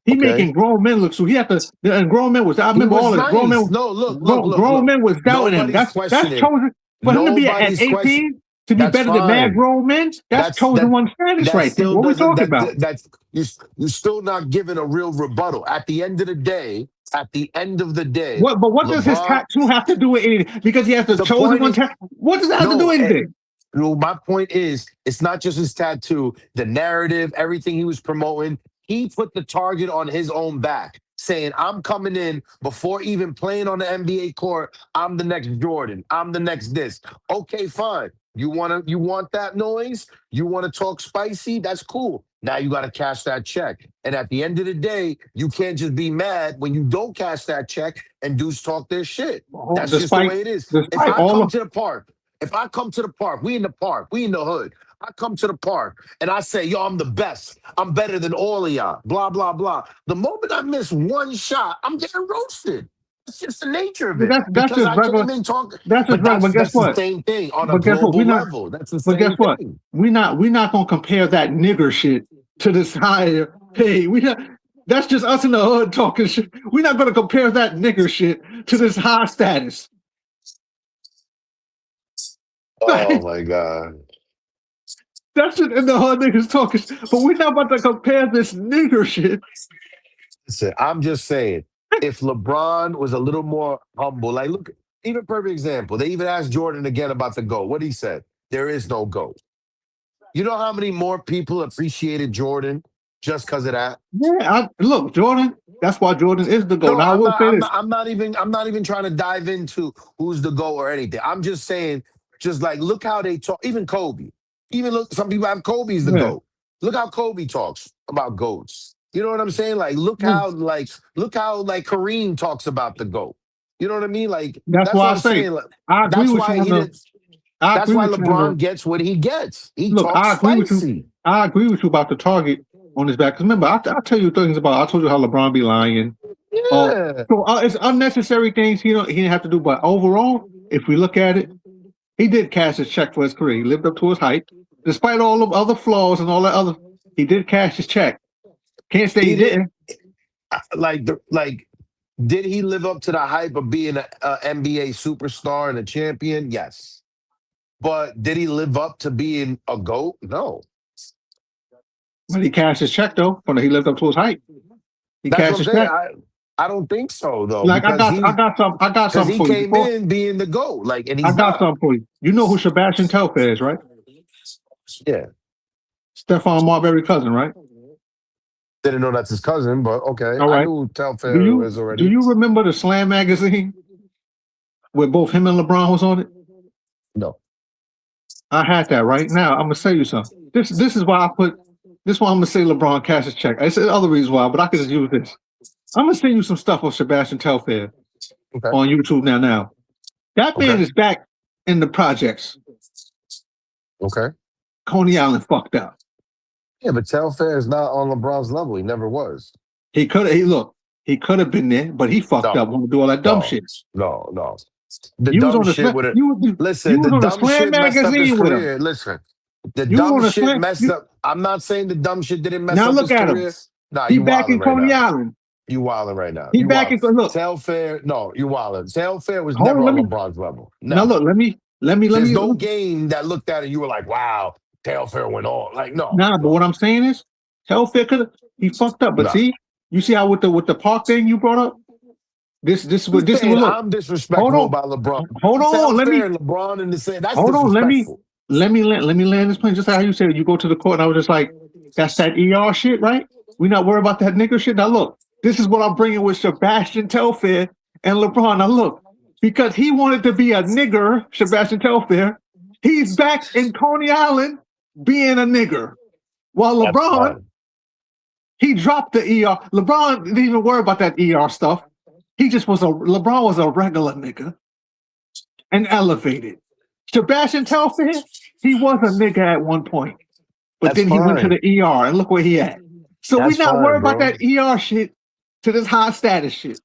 he Okay, making grown men look. So he had to. And grown men was. I he remember was all of it. nice. No, look, look, look, Grown look. men was doubting him. Nobody's That's questioning. chosen for him to be at Nobody's question. 18 to be That's better than mad fine. grown men. That's That's chosen that one status that right there. still What we doesn't talking about? that's you're still not giving a real rebuttal. At the end of the day, What? But what does his LeBron, tattoo have to do with anything? Because he has the the chosen point one is tattoo. What does that have to do no, with anything? no, my point is, it's not just his tattoo, the narrative, everything he was promoting. He put the target on his own back, saying, "I'm coming in before even playing on the NBA court. I'm the next Jordan. I'm the next this." Okay, fine. You want that noise? You want to talk spicy? That's cool. Now you got to cash that check. And at the end of the day, you can't just be mad when you don't cash that check and dudes talk their shit. That's just the Despite way it is. If despite I all come of to the park if I come to the park, we in the park, we in the hood. I come to the park and I say, "Yo, I'm the best. I'm better than all of y'all." Blah blah blah. The moment I miss one shot, I'm getting roasted. It's just the nature of it that's because just I regular. came in talking. That's just But regular. But guess that's the what? same thing on a But guess what? global level. That's the But guess same what? thing. We not gonna compare that nigger shit to this higher pay. We not. That's just us in the hood talking shit. We're not gonna compare that nigger shit to this high status. Oh Like, my god! that's just in the hood niggas talking. But we're not about to compare this nigger shit. Listen, I'm just saying, if LeBron was a little more humble, like look, even perfect example. They even asked Jordan again about the GOAT. What he said: "There is no GOAT." You know how many more people appreciated Jordan just because of that? Yeah, look, Jordan. That's why Jordan is the goal. No, Now I I'm will not. say I'm this. not. I'm not even trying to dive into who's the GOAT or anything. I'm just saying, just like look how they talk. Even Kobe. Even look. Some people have Kobe as the Yeah, GOAT. Look how Kobe talks about goats. You know what I'm saying? Like yeah. look how like Kareem talks about the GOAT. You know what I mean? Like That's that's what why I I'm say saying. Like, I agree that's with you why on he the. did. I That's agree why with you on the. LeBron gets what he gets. He Look, talks I agree with you. spicy. I agree with you about the target on his back. Because remember, I tell you things about. I told you how LeBron be lying. Yeah. So it's unnecessary things he didn't have to do. But overall, if we look at it, he did cash his check for his career. He lived up to his hype, despite all the other flaws and all that other. He did cash his check. Can't say he He did didn't. like did he live up to the hype of being an NBA superstar and a champion? Yes. But did he live up to being a GOAT? No. But he cashed his check though. When he lived up to his hype, he That's what cashed I'm his saying. check. I don't think so though, Like because he's I got because something he for you. came in being the GOAT. Like, and I he's got not. something for you. You know who Sebastian Telfair is, right? Yeah. Stephon Marbury cousin, right? Didn't know that's his cousin, but okay. All I right. knew Do Telfair you was do already. you remember the Slam magazine where both him and LeBron was on it? No. I had that right now. I'm gonna tell you something. This is why I put this is why I'm gonna say LeBron cash his check. I said other reasons why, but I could just use this. I'm gonna send you some stuff of Sebastian Telfair Okay. on YouTube now. Now that Okay. man is back in the projects. Okay. Coney Island fucked up. Yeah, but Telfair is not on LeBron's level. He never was. He could have. He look. He could have been there, but he fucked up. No. Want to do all that dumb No. shit. No. No. The You was dumb on the shit slam. would have. You Listen, was the on the dumb slam shit messed up his magazine with him. career. Listen, the You was dumb on the shit slam. messed up. I'm not saying the dumb shit didn't mess Now up look his at him. career. Nah, He you back wilding in right Coney now. Island. You wilding right now. He You back wild. in. Look. Telfair, no, you wilding. Telfair was Hold never on. on LeBron's level. Now Never. look. Let There's me. no game that looked at it. You were like, wow, Telfair went on. Like, no, Nah, but no, what I'm saying is, Telfair could he fucked up. But no. see, you see how with the park thing you brought up. You This is what saying look. I'm Hold disrespectful on. about LeBron? Hold on. Telfair and LeBron in the same. That's Hold on. disrespectful. Let me land this plane. Just like how you said, you go to the court, and I was just like, that's that ER shit, right? We not worried about that nigga shit. Now look, this is what I'm bringing with Sebastian Telfair and LeBron. Now look, because he wanted to be a nigger, Sebastian Telfair, he's back in Coney Island being a nigger. While That's LeBron, fine. he dropped the ER. LeBron didn't even worry about that ER stuff. He just was LeBron was a regular nigga and elevated. Sebastian Telfair, he was a nigga at one point, but That's then he went to fine. the ER and look where he at. So we That's not fine, worried about bro. that ER shit to this high status shit.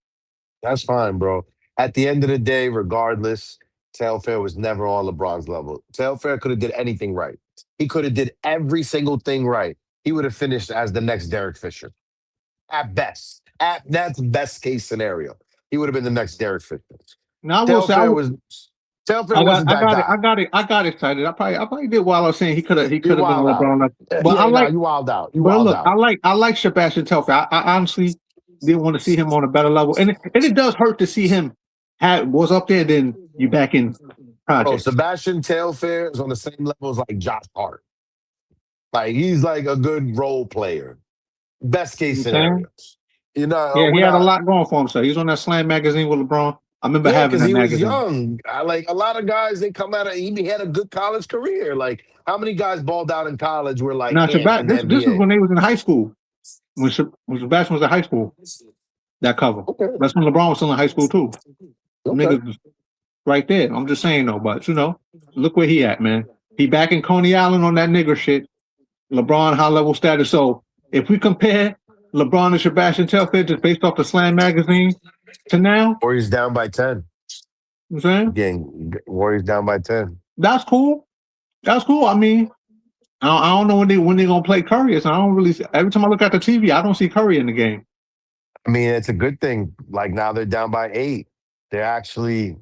That's fine, bro. At the end of the day, regardless, Telfair was never on LeBron's level. Telfair could have did anything right. He could have did every single thing right. He would have finished as the next Derek Fisher. At best. At that's best case scenario. He would have been the next Derek Fisher. Now I will say Telfair was Telfair wasn't that guy. I got excited. I probably did while I was saying he You could have been wild out. LeBron. But I Yeah, no, like you wild out. You but wild look, out. I like Sebastian Telfair. I honestly didn't want to see him on a better level. And it does hurt to see him was up there, then you back in Bro, projects. Sebastian Telfair is on the same level as like Josh Hart. Like he's like a good role player. Best You case know what I'm saying? scenario. You know, Yeah, he we're had a not. lot going for him. So he's on that Slam magazine with LeBron. I remember Yeah, having because that he was magazine. young. Like a lot of guys, they come out of. He had a good college career. Like how many guys balled out in college were like Now, in the this is NBA? when they was in high school. When Sebastian was in high school, that cover. Okay, That's when LeBron was still in high school too. okay. Niggas was right there. I'm just saying though, but look where he at, man. He back in Coney Island on that nigger shit. LeBron high level status. So if we compare LeBron and Sebastian Telfair just based off the Slam magazine to now, Warriors down by 10. you know what I'm saying Warriors down by 10. that's cool. That's cool. I mean, I don't know when they gonna play Curry. So I don't really. Every time I look at the TV, I don't see Curry in the game. I mean, it's a good thing. Like now they're down by 8. They're actually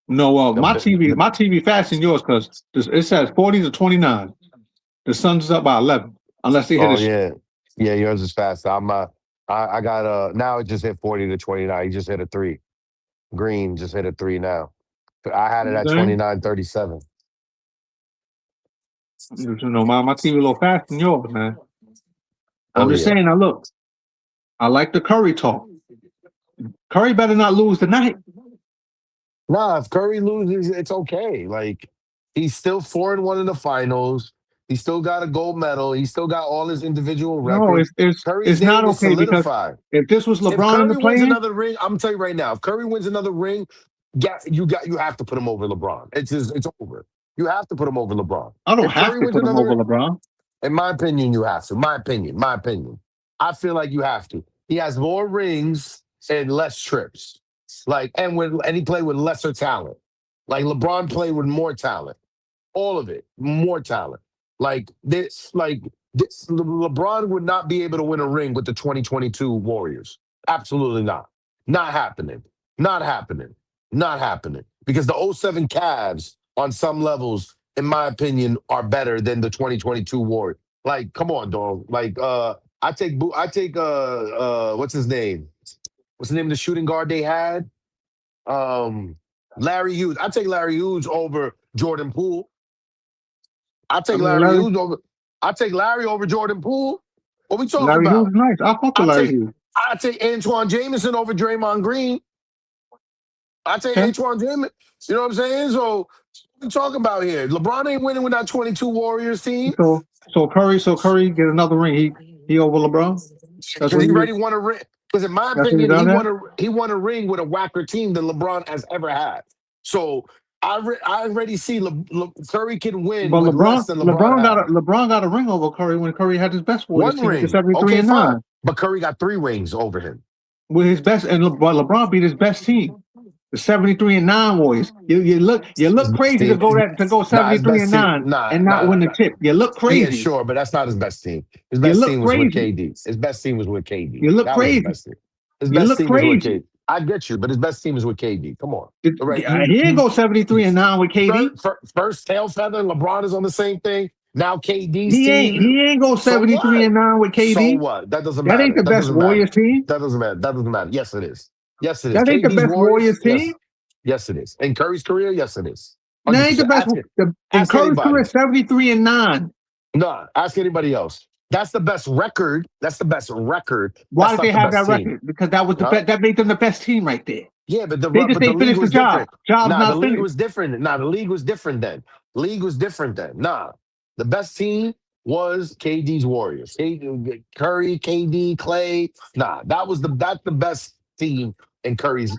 No, the, my TV faster than yours because it says 40 to 29. The Suns is up by 11, unless they hit a oh shot. yeah. Yeah, yours is fast. I got now it just hit 40 to 29. He just hit a 3. Green just hit a 3 now. I had it You at know what I'm 29-37. saying? My TV a little faster than yours, man. I'm Oh just yeah. saying. Now look, I like the Curry talk. Curry better not lose tonight. Nah, if Curry loses, it's okay. Like he's still 4-1 in the finals. He still got a gold medal. He still got all his individual No, records. Curry's it's not game is okay because solidified. if this was If LeBron in the Curry wins play-in, another ring, I'm gonna tell you right now, if Curry wins another ring, you have to put him over LeBron. It's over. You have to put him over LeBron. I don't If have Curry to wins put him another, over LeBron. in my opinion, you have to. My opinion. My opinion. I feel like you have to. He has more rings and less trips. Like and he played with lesser talent. Like LeBron played with more talent. All of it, more talent. LeBron would not be able to win a ring with the 2022 Warriors. Absolutely not. Not happening. Not happening. Not happening. Because the '07 Cavs, on some levels, in my opinion, are better than the 2022 Warriors. Like, come on, dog. Like, what's his name? What's the name of the shooting guard they had? Um, Larry Hughes. I take Larry Hughes over Jordan Poole. I I take mean, Larry Larry, Hughes over. I take Larry over Jordan Poole. What we talking Larry Hughes about? is nice. I fuck with I Larry take Hughes. I take Antoine Jameson over Draymond Green. I take Okay. Antoine Jameson. You know what I'm saying? So what we talking about here? LeBron ain't winning with that 22 Warriors team So Curry get another ring. He over LeBron. That's because what he he. already won a ring. Because in my That's what he opinion, done that. he won a ring with a whacker team than LeBron has ever had. So I already see Curry can win But with less LeBron, than LeBron LeBron got had. a LeBron got a ring over Curry when Curry had his best Warriors One team with the ring, 73 okay, and fine. 9 But Curry got 3 rings over him. with his best, and LeBron beat his best team, the 73 and 9 Warriors. You look His best crazy to team, go nah, his 73 best and team, 9 nah, and not nah, win the nah. chip. You look Yeah, crazy. sure, but that's not his best team. His You best look team was with crazy. KD. His best team was with KD. You look That was his crazy. best team. His You best look team was with crazy. KD. I get you, but his best team is with KD. Come on. All right. He ain't go 73 and 9 with KD. First tail feather, LeBron is on the same thing. Now KD's He ain't team. he ain't go So 73 what? and 9 with So KD. what? That doesn't That ain't matter. the That best doesn't matter. Warriors team. That doesn't matter. That doesn't matter. Yes, it is. Yes, it is. That ain't the KD's best Warriors. Warriors team. Yes. Yes, it is. In Curry's career, yes, it is. That ain't the 100%. best. In Ask Curry's career, anybody. 73 and 9. No, ask anybody else. That's the best record. That's the best record. Why That's did not they the have best that team. record? Because that was the Huh? best. That made them the best team right there. Yeah, but They just the ain't league finished the was job. different. Job's Nah, the not league finished. was different. Nah, the league was different then. League was different then. Nah, the best team was KD's Warriors. Curry, KD, Clay. Nah, that's the best team in Curry's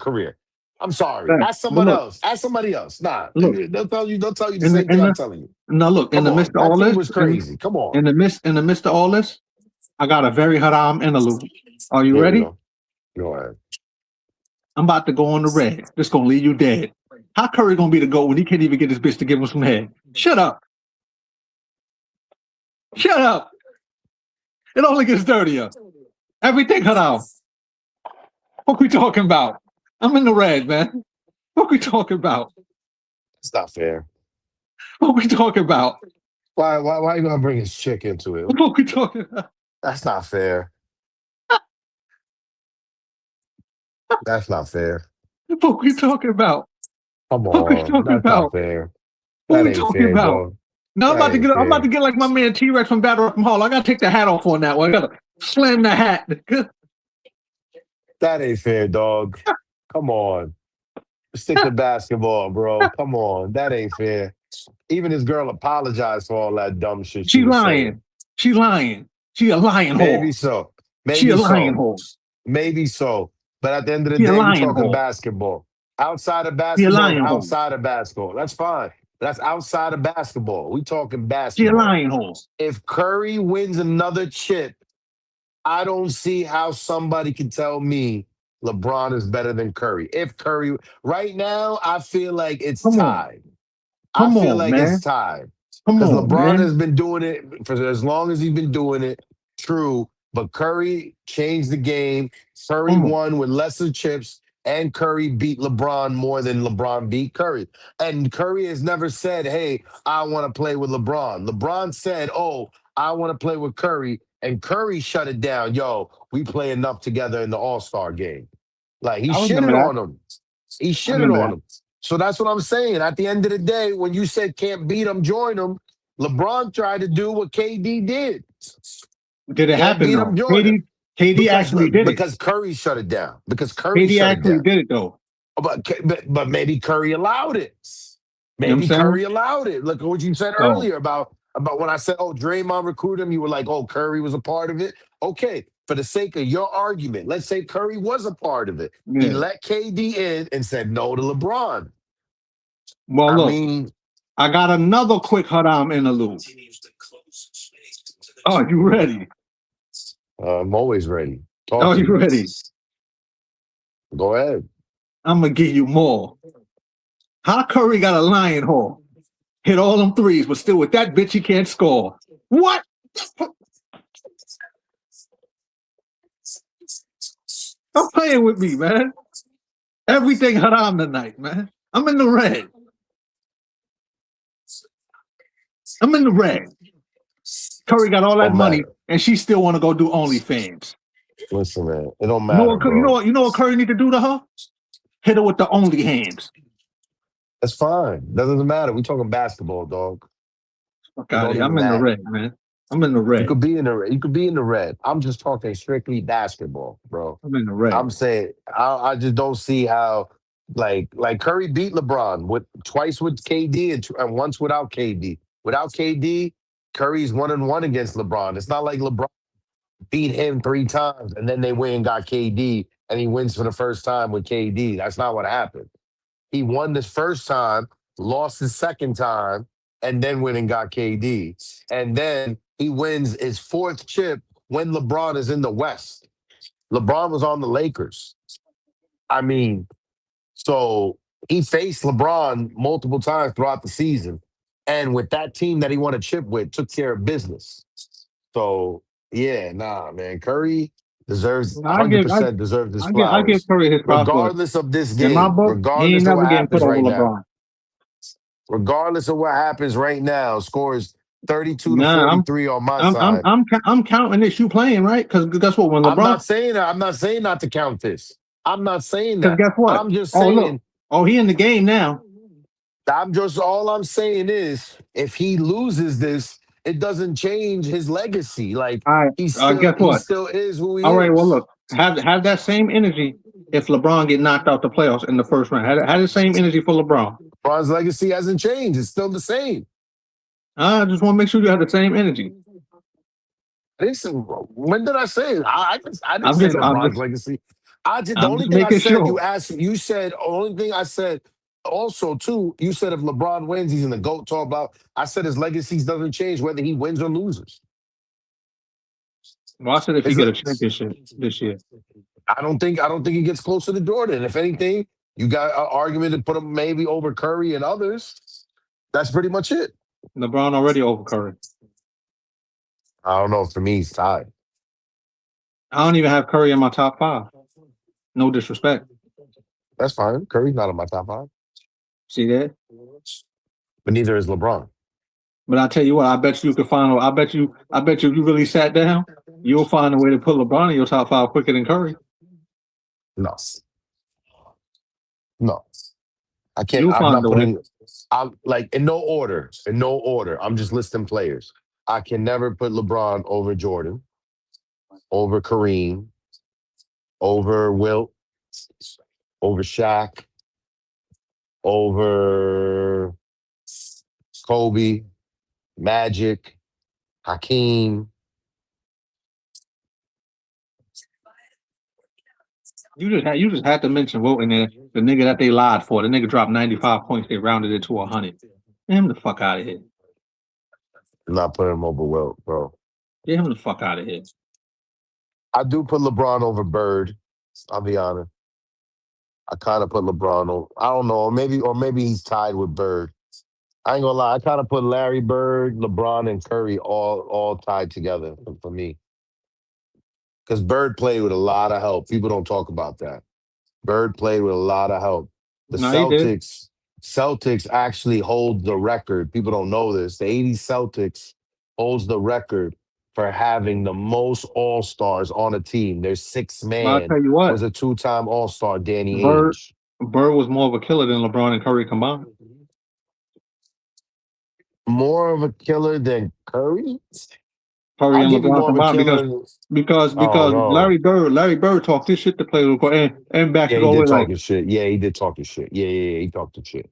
career. I'm sorry. Facts. Ask But someone look, else. Ask somebody else. Nah, look. they'll tell you. They'll tell you the In the same in thing I'm the telling you. no look in Come the on, midst of that all team this, was in crazy. Come on. in the midst of all this, I got a very haram interlude. Are you Here we ready? go. Go ahead. I'm about to go on the red. This gonna leave you dead. How Curry gonna be the GOAT when he can't even get this bitch to give him some head? Shut up. Shut up. It only gets dirtier. Everything haram. What we talking about? I'm in the red, man. What we talking about? It's not fair. What we talking about? Why are you gonna bring his chick into it? What we talking about? That's not fair. That's not fair. What we talking about? Come What we on. talking That's not about? fair. What That we ain't talking fair, about? dog. Now That ain't I'm about to fair. get like my man T-Rex from Battle Rock from Hall. I gotta take the hat off on that one. I gotta slam the hat. That ain't fair, dog. Come on. Stick to basketball, bro. Come on. That ain't fair. Even this girl apologized for all that dumb shit she She was saying. lying. She lying. She a lying Maybe whore. so. She a Maybe lying so. whore. Maybe so. But at the end of the She a day, we lying talking whore. basketball. Outside of She a basketball is lying whore. outside of basketball. That's fine. That's outside of basketball. We talking She a basketball. lying whore. If Curry wins another chip, I don't see how somebody can tell me LeBron is better than Curry. If Curry, right now, I feel like it's Come on. tied. I Come feel on, like it's man. tied Come because on, LeBron man. has been doing it for as long as he's been doing it. True, but Curry changed the game. Curry Come on. won with lesser chips, and Curry beat LeBron more than LeBron beat Curry. And Curry has never said, "Hey, I want to play with LeBron." LeBron said, "Oh, I want to play with Curry," and Curry shut it down. Yo, we play enough together in the All Star game. Like he I remember shitted that. on him. He I shitted remember on that. him. So that's what I'm saying. At the end of the day, when you said can't beat him, join him. LeBron tried to do what KD did. Did it Can't happen beat him, though? join him. KD actually did it. Because Curry shut it down. Because Curry KD shut it actually down. did it though. But maybe Curry allowed it. You know what I'm Maybe saying? Curry allowed it. Look at what you said So earlier about when I said, "Oh, Draymond recruited him." You were like, "Oh, Curry was a part of it." Okay, for the sake of your argument, let's say Curry was a part of it. He yeah. let KD in and said no to LeBron. Well, I look, mean, I got another quick haram interlude. Oh, you ready? I'm always ready. Talk Oh, to you me. ready? Go ahead. I'm gonna give you more. How Curry got a lion whore? Hit all them threes, but still with that bitch he can't score. What? Stop playing with me, man. Everything haram tonight, man. I'm in the red. I'm in the red. Curry got all that Don't money, matter. and she still want to go do OnlyFans. Listen, man. It don't You know matter, what? You know bro. what? You know what Curry need to do to her? Hit her with the only hands. That's fine. That doesn't matter. We talking basketball, dog. Fuck It out of don't here. I'm even in the matter. red, man. I'm in the You red. could be in the you could be in the red. I'm just talking strictly basketball, bro. I'm in the red. I'm saying I just don't see how like Curry beat LeBron with twice with KD and once without KD. Without KD, Curry's 1-1 against LeBron. It's not like LeBron beat him 3 times and then they win and got KD and he wins for the first time with KD. That's not what happened. He won this first time, lost his second time, and then went and got KD. And then he wins his fourth chip when LeBron is in the West. LeBron was on the Lakers. I mean, so he faced LeBron multiple times throughout the season. And with that team that he won a chip with, took care of business. So yeah, nah, man. Curry deserves I give I 100% deserves his I give flowers. Curry his props, but Regardless of this in my game, book, he ain't regardless of never what getting put happens over right now, LeBron. regardless of what happens right now, scores 32 to Nah, 43 on my side. I'm counting this. You playing right? Because guess what? When I'm LeBron, not saying that. I'm not saying not to count this. I'm not saying because that. guess what? I'm just Oh look, saying oh he in the game now. I'm just all I'm saying is if he loses this, it doesn't change his legacy. Like All right, guess he what? still is who he All right, well is. look, have that same energy if LeBron get knocked out the playoffs in the first round. Have the same energy for LeBron. Bron's legacy hasn't changed. It's still the same. I just want to make sure you have the same energy. This when did I say it? I didn't I'm say just I'm LeBron's just legacy. I did the I'm only just thing I making said, sure. you asked, you said only thing I said also too, you said if LeBron wins, he's in the GOAT talk about. I said his legacy doesn't change whether he wins or loses. Well, I said if he His, get a championship this year, I don't think he gets closer to Jordan. If anything, you got an argument to put him maybe over Curry and others. That's pretty much it. LeBron already over Curry. I don't know. For me, he's tied. I don't even have Curry in my top five. No disrespect. That's fine. Curry's not in my top five, See that? but neither is LeBron. But I tell you what, I bet you could find. I bet you if you really sat down, you'll find a way to put LeBron in your top five quicker than Curry. No, no. I can't. You'll I'm find not a way. putting. I'm like in no order. In no order. I'm just listing players. I can never put LeBron over Jordan, over Kareem, over Wilt, over Shaq, over Kobe, Magic, Hakeem. You just had to mention Wilt in there. The nigga that they lied for. The nigga dropped 95 points. They rounded it to 100. Get him the fuck out of here. I'm not putting him over Wilt, bro. Get him the fuck out of here. I do put LeBron over Bird. I'll be honest. I kind of put LeBron over. I don't know. Maybe he's tied with Bird. I ain't gonna lie. I kind of put Larry Bird, LeBron, and Curry all tied together for me. Because Bird played with a lot of help. People don't talk about that. Bird played with a lot of help. The No, he did. Celtics actually hold the record. People don't know this. The '80s Celtics holds the record for having the most All Stars on a team. Their sixth But I'll man tell you what, was a two-time All Star, Danny Bird Ainge. Bird was more of a killer than LeBron and Curry combined. More of a killer than Curry. Curry I'll and give you LeBron more of a combined killer. Oh because no. Larry Bird talked his shit to play with and back Yeah, it he all the did way like talk his shit. Yeah, he did talk his shit. Yeah, he talked his shit.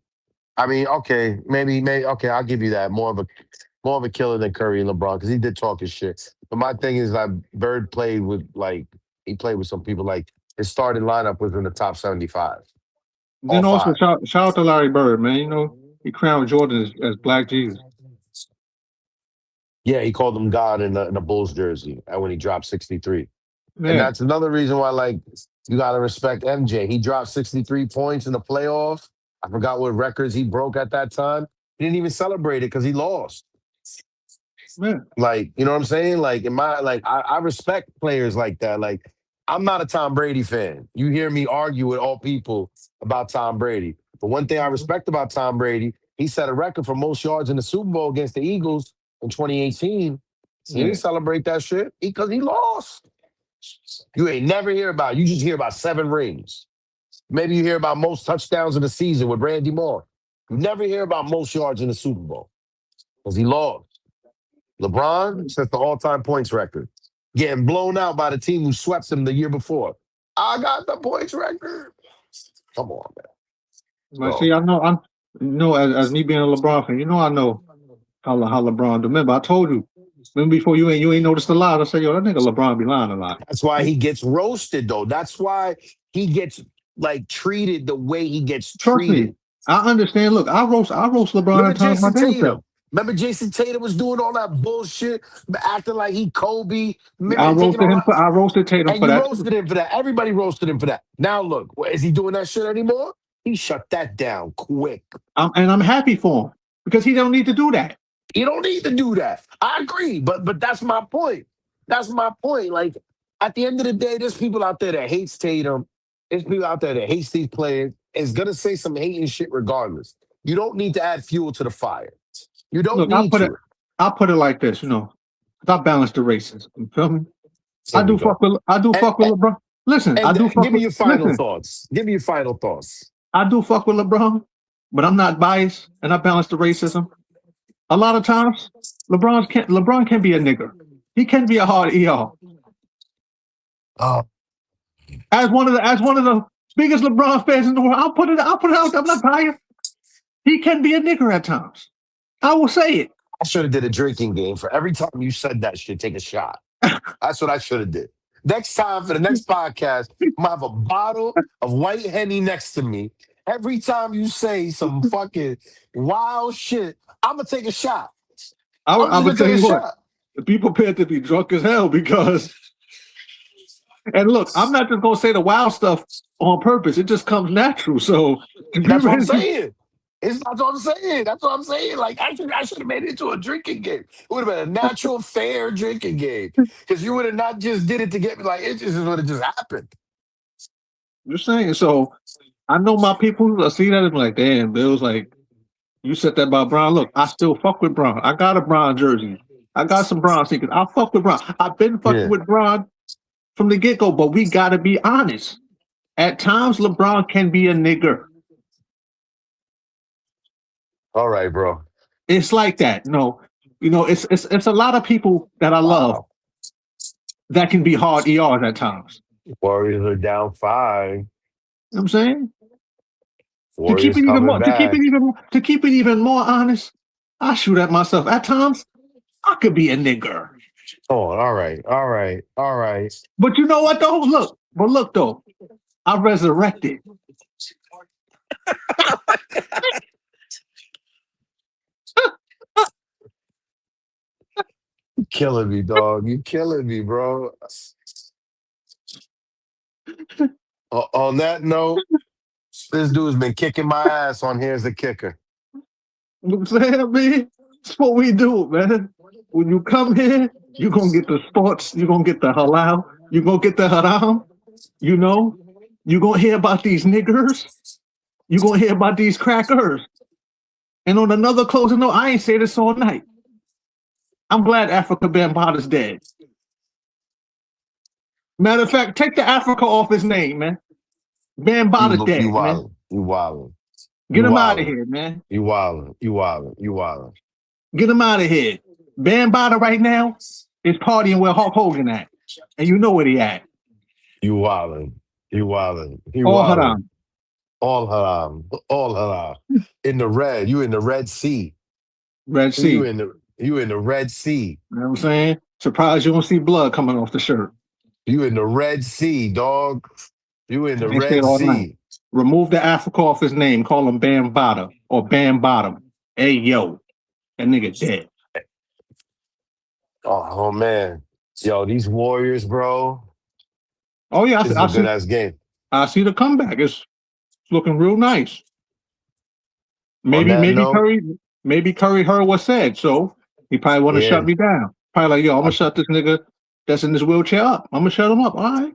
I mean, okay, maybe, okay, I'll give you that. More of a killer than Curry and LeBron because he did talk his shit. But my thing is like Bird played with he played with some people like his starting lineup was in the top 75, all then also five. shout out to Larry Bird, man. You know, he crowned Jordan as Black Jesus. Yeah, he called him God in a Bulls jersey when he dropped 63. And Yeah. that's another reason why, like, you got to respect MJ. He dropped 63 points in the playoffs. I forgot what records he broke at that time. He didn't even celebrate it because he lost. Yeah. Like, you know what I'm saying? Like, I respect players like that. Like, I'm not a Tom Brady fan. You hear me argue with all people about Tom Brady. But one thing I respect about Tom Brady, he set a record for most yards in the Super Bowl against the Eagles in 2018. He Yeah. didn't celebrate that shit because he lost. You ain't never hear about it. You just hear about 7 rings. Maybe you hear about most touchdowns in the season with Randy Moore. You never hear about most yards in the Super Bowl because he lost. LeBron sets the all-time points record, getting blown out by the team who swept him the year before. I got the points record. Come on, man. But see, So I know as me being a LeBron fan, I know how LeBron do. Remember, I told you. Remember before you ain't noticed a lot. I said, yo, that nigga LeBron be lying a lot. that's why he gets roasted, though. That's why he gets like treated the way he gets Trust me, treated. I understand. Look, I roast LeBron Remember at times my Jason damn self. Tatum? Remember Jason Tatum was doing all that bullshit, acting like he Kobe, I taking roasted all him that. for I roasted Tatum And for you that too. roasted him for that. Everybody roasted him for that. Now look, is he doing that shit anymore? He shut that down quick. And I'm happy for him because he don't need to do that. You don't need to do that. I agree, but that's my point. That's my point. Like at the end of the day, there's people out there that hates Tatum. There's people out there that hates these players. Is gonna say some hating shit regardless. You don't need to add fuel to the fire. You don't Look, need to. I'll put it like this, 'cause I balance the races. You feel me? Here we go. I do And fuck with LeBron. Listen, I and do fuck give me with your final listen, thoughts. Give me your final thoughts. I do fuck with LeBron, but I'm not biased and I balance the racism. A lot of times, LeBron can be a nigger. He can be a hard ER. Oh, As one of the biggest LeBron fans in the world, I'll put it out there. I'm not biased. He can be a nigger at times. I will say it. I should have did a drinking game for every time you said that shit. Take a shot. That's what I should have did. Next time for the next podcast, I'm gonna have a bottle of white henny next to me. Every time you say some fucking wild shit, I'm gonna take a shot. I'm I just would gonna tell take a you what. shot. Be prepared to be drunk as hell because. And look, I'm not just gonna say the wild stuff on purpose. It just comes natural. So be That's what I'm ready. saying. That's what I'm saying. That's what I'm saying. Like I should have made it into a drinking game. It would have been a natural, fair drinking game. Because you would have not just did it to get me like it just would have just happened. Just saying. So I know my people see that and be like, damn, Bill's like, you said that about Brown. Look, I still fuck with Brown. I got a Brown jersey. I got some Brown sneakers. I fuck with Brown. I've been fucking Yeah. with Brown from the get go, but we gotta be honest. At times, LeBron can be a nigger. All right, bro. It's like that. No, it's a lot of people that I love Wow. that can be hard ERs at times. Warriors are down 5. You know what I'm saying? To keep Warriors it even coming more, to keep it back. even to keep it even more honest, I shoot at myself. At times, I could be a nigger. Oh, all right. All right. All right. But you know what though? Look though, I resurrected. You killing me, dog. You killing me, bro. On that note, this dude's been kicking my ass on Here's the Kicker. You know what I'm saying, man? That's what we do, man. When you come here, you're gonna get the sports, you're gonna get the halal, you're gonna get the haram, you know, you're gonna hear about these niggers, you're gonna hear about these crackers. And on another closing note, I ain't say this all night. I'm glad Africa Bambaataa dead. Matter of fact, take the Africa off his name, man. Bambaataa You dead, man. wildin'. You wildin'. Get You him out of wildin'. here, man. You wildin'. You wildin'. You wildin'. Get him out of here. Bambaataa right now is partying where Hulk Hogan at. And you know where he at. You wildin'. You wildin'. You All wildin'. haram. All haram. All haram. In the red. You in the Red Sea. Red You Sea. in the Red Sea. You know what I'm saying? Surprised you don't see blood coming off the shirt. You in the Red Sea, dog. You in the I say it Red all night. Sea. Remove the Africa off his name. Call him Bambaataa or Bam Bottom. Hey, yo. That nigga dead. Oh man. Yo, these Warriors, bro. Oh, yeah. This is a good ass game. I see the comeback. It's looking real nice. On Maybe that note, Curry heard what said, so he probably want to yeah. shut me down. Probably like, yo, I'm gonna I, shut this nigga that's in this wheelchair up. I'm gonna shut him up. All right,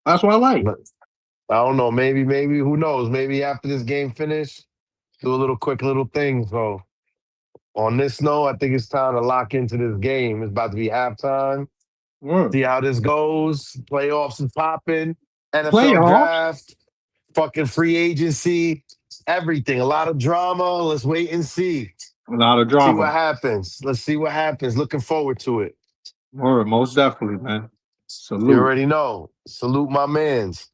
that's what I like. I don't know. Maybe, who knows? Maybe after this game finish, do a little quick little thing. So on this note, I think it's time to lock into this game. It's about to be halftime. Word. See how this goes. Playoffs is popping. NFL Playoffs. draft, fucking free agency, everything. A lot of drama. Let's wait and see. A lot of See what drama. happens. Let's see what happens. Looking forward to it. Word, most definitely, man. You Salute. already know. Salute my mans.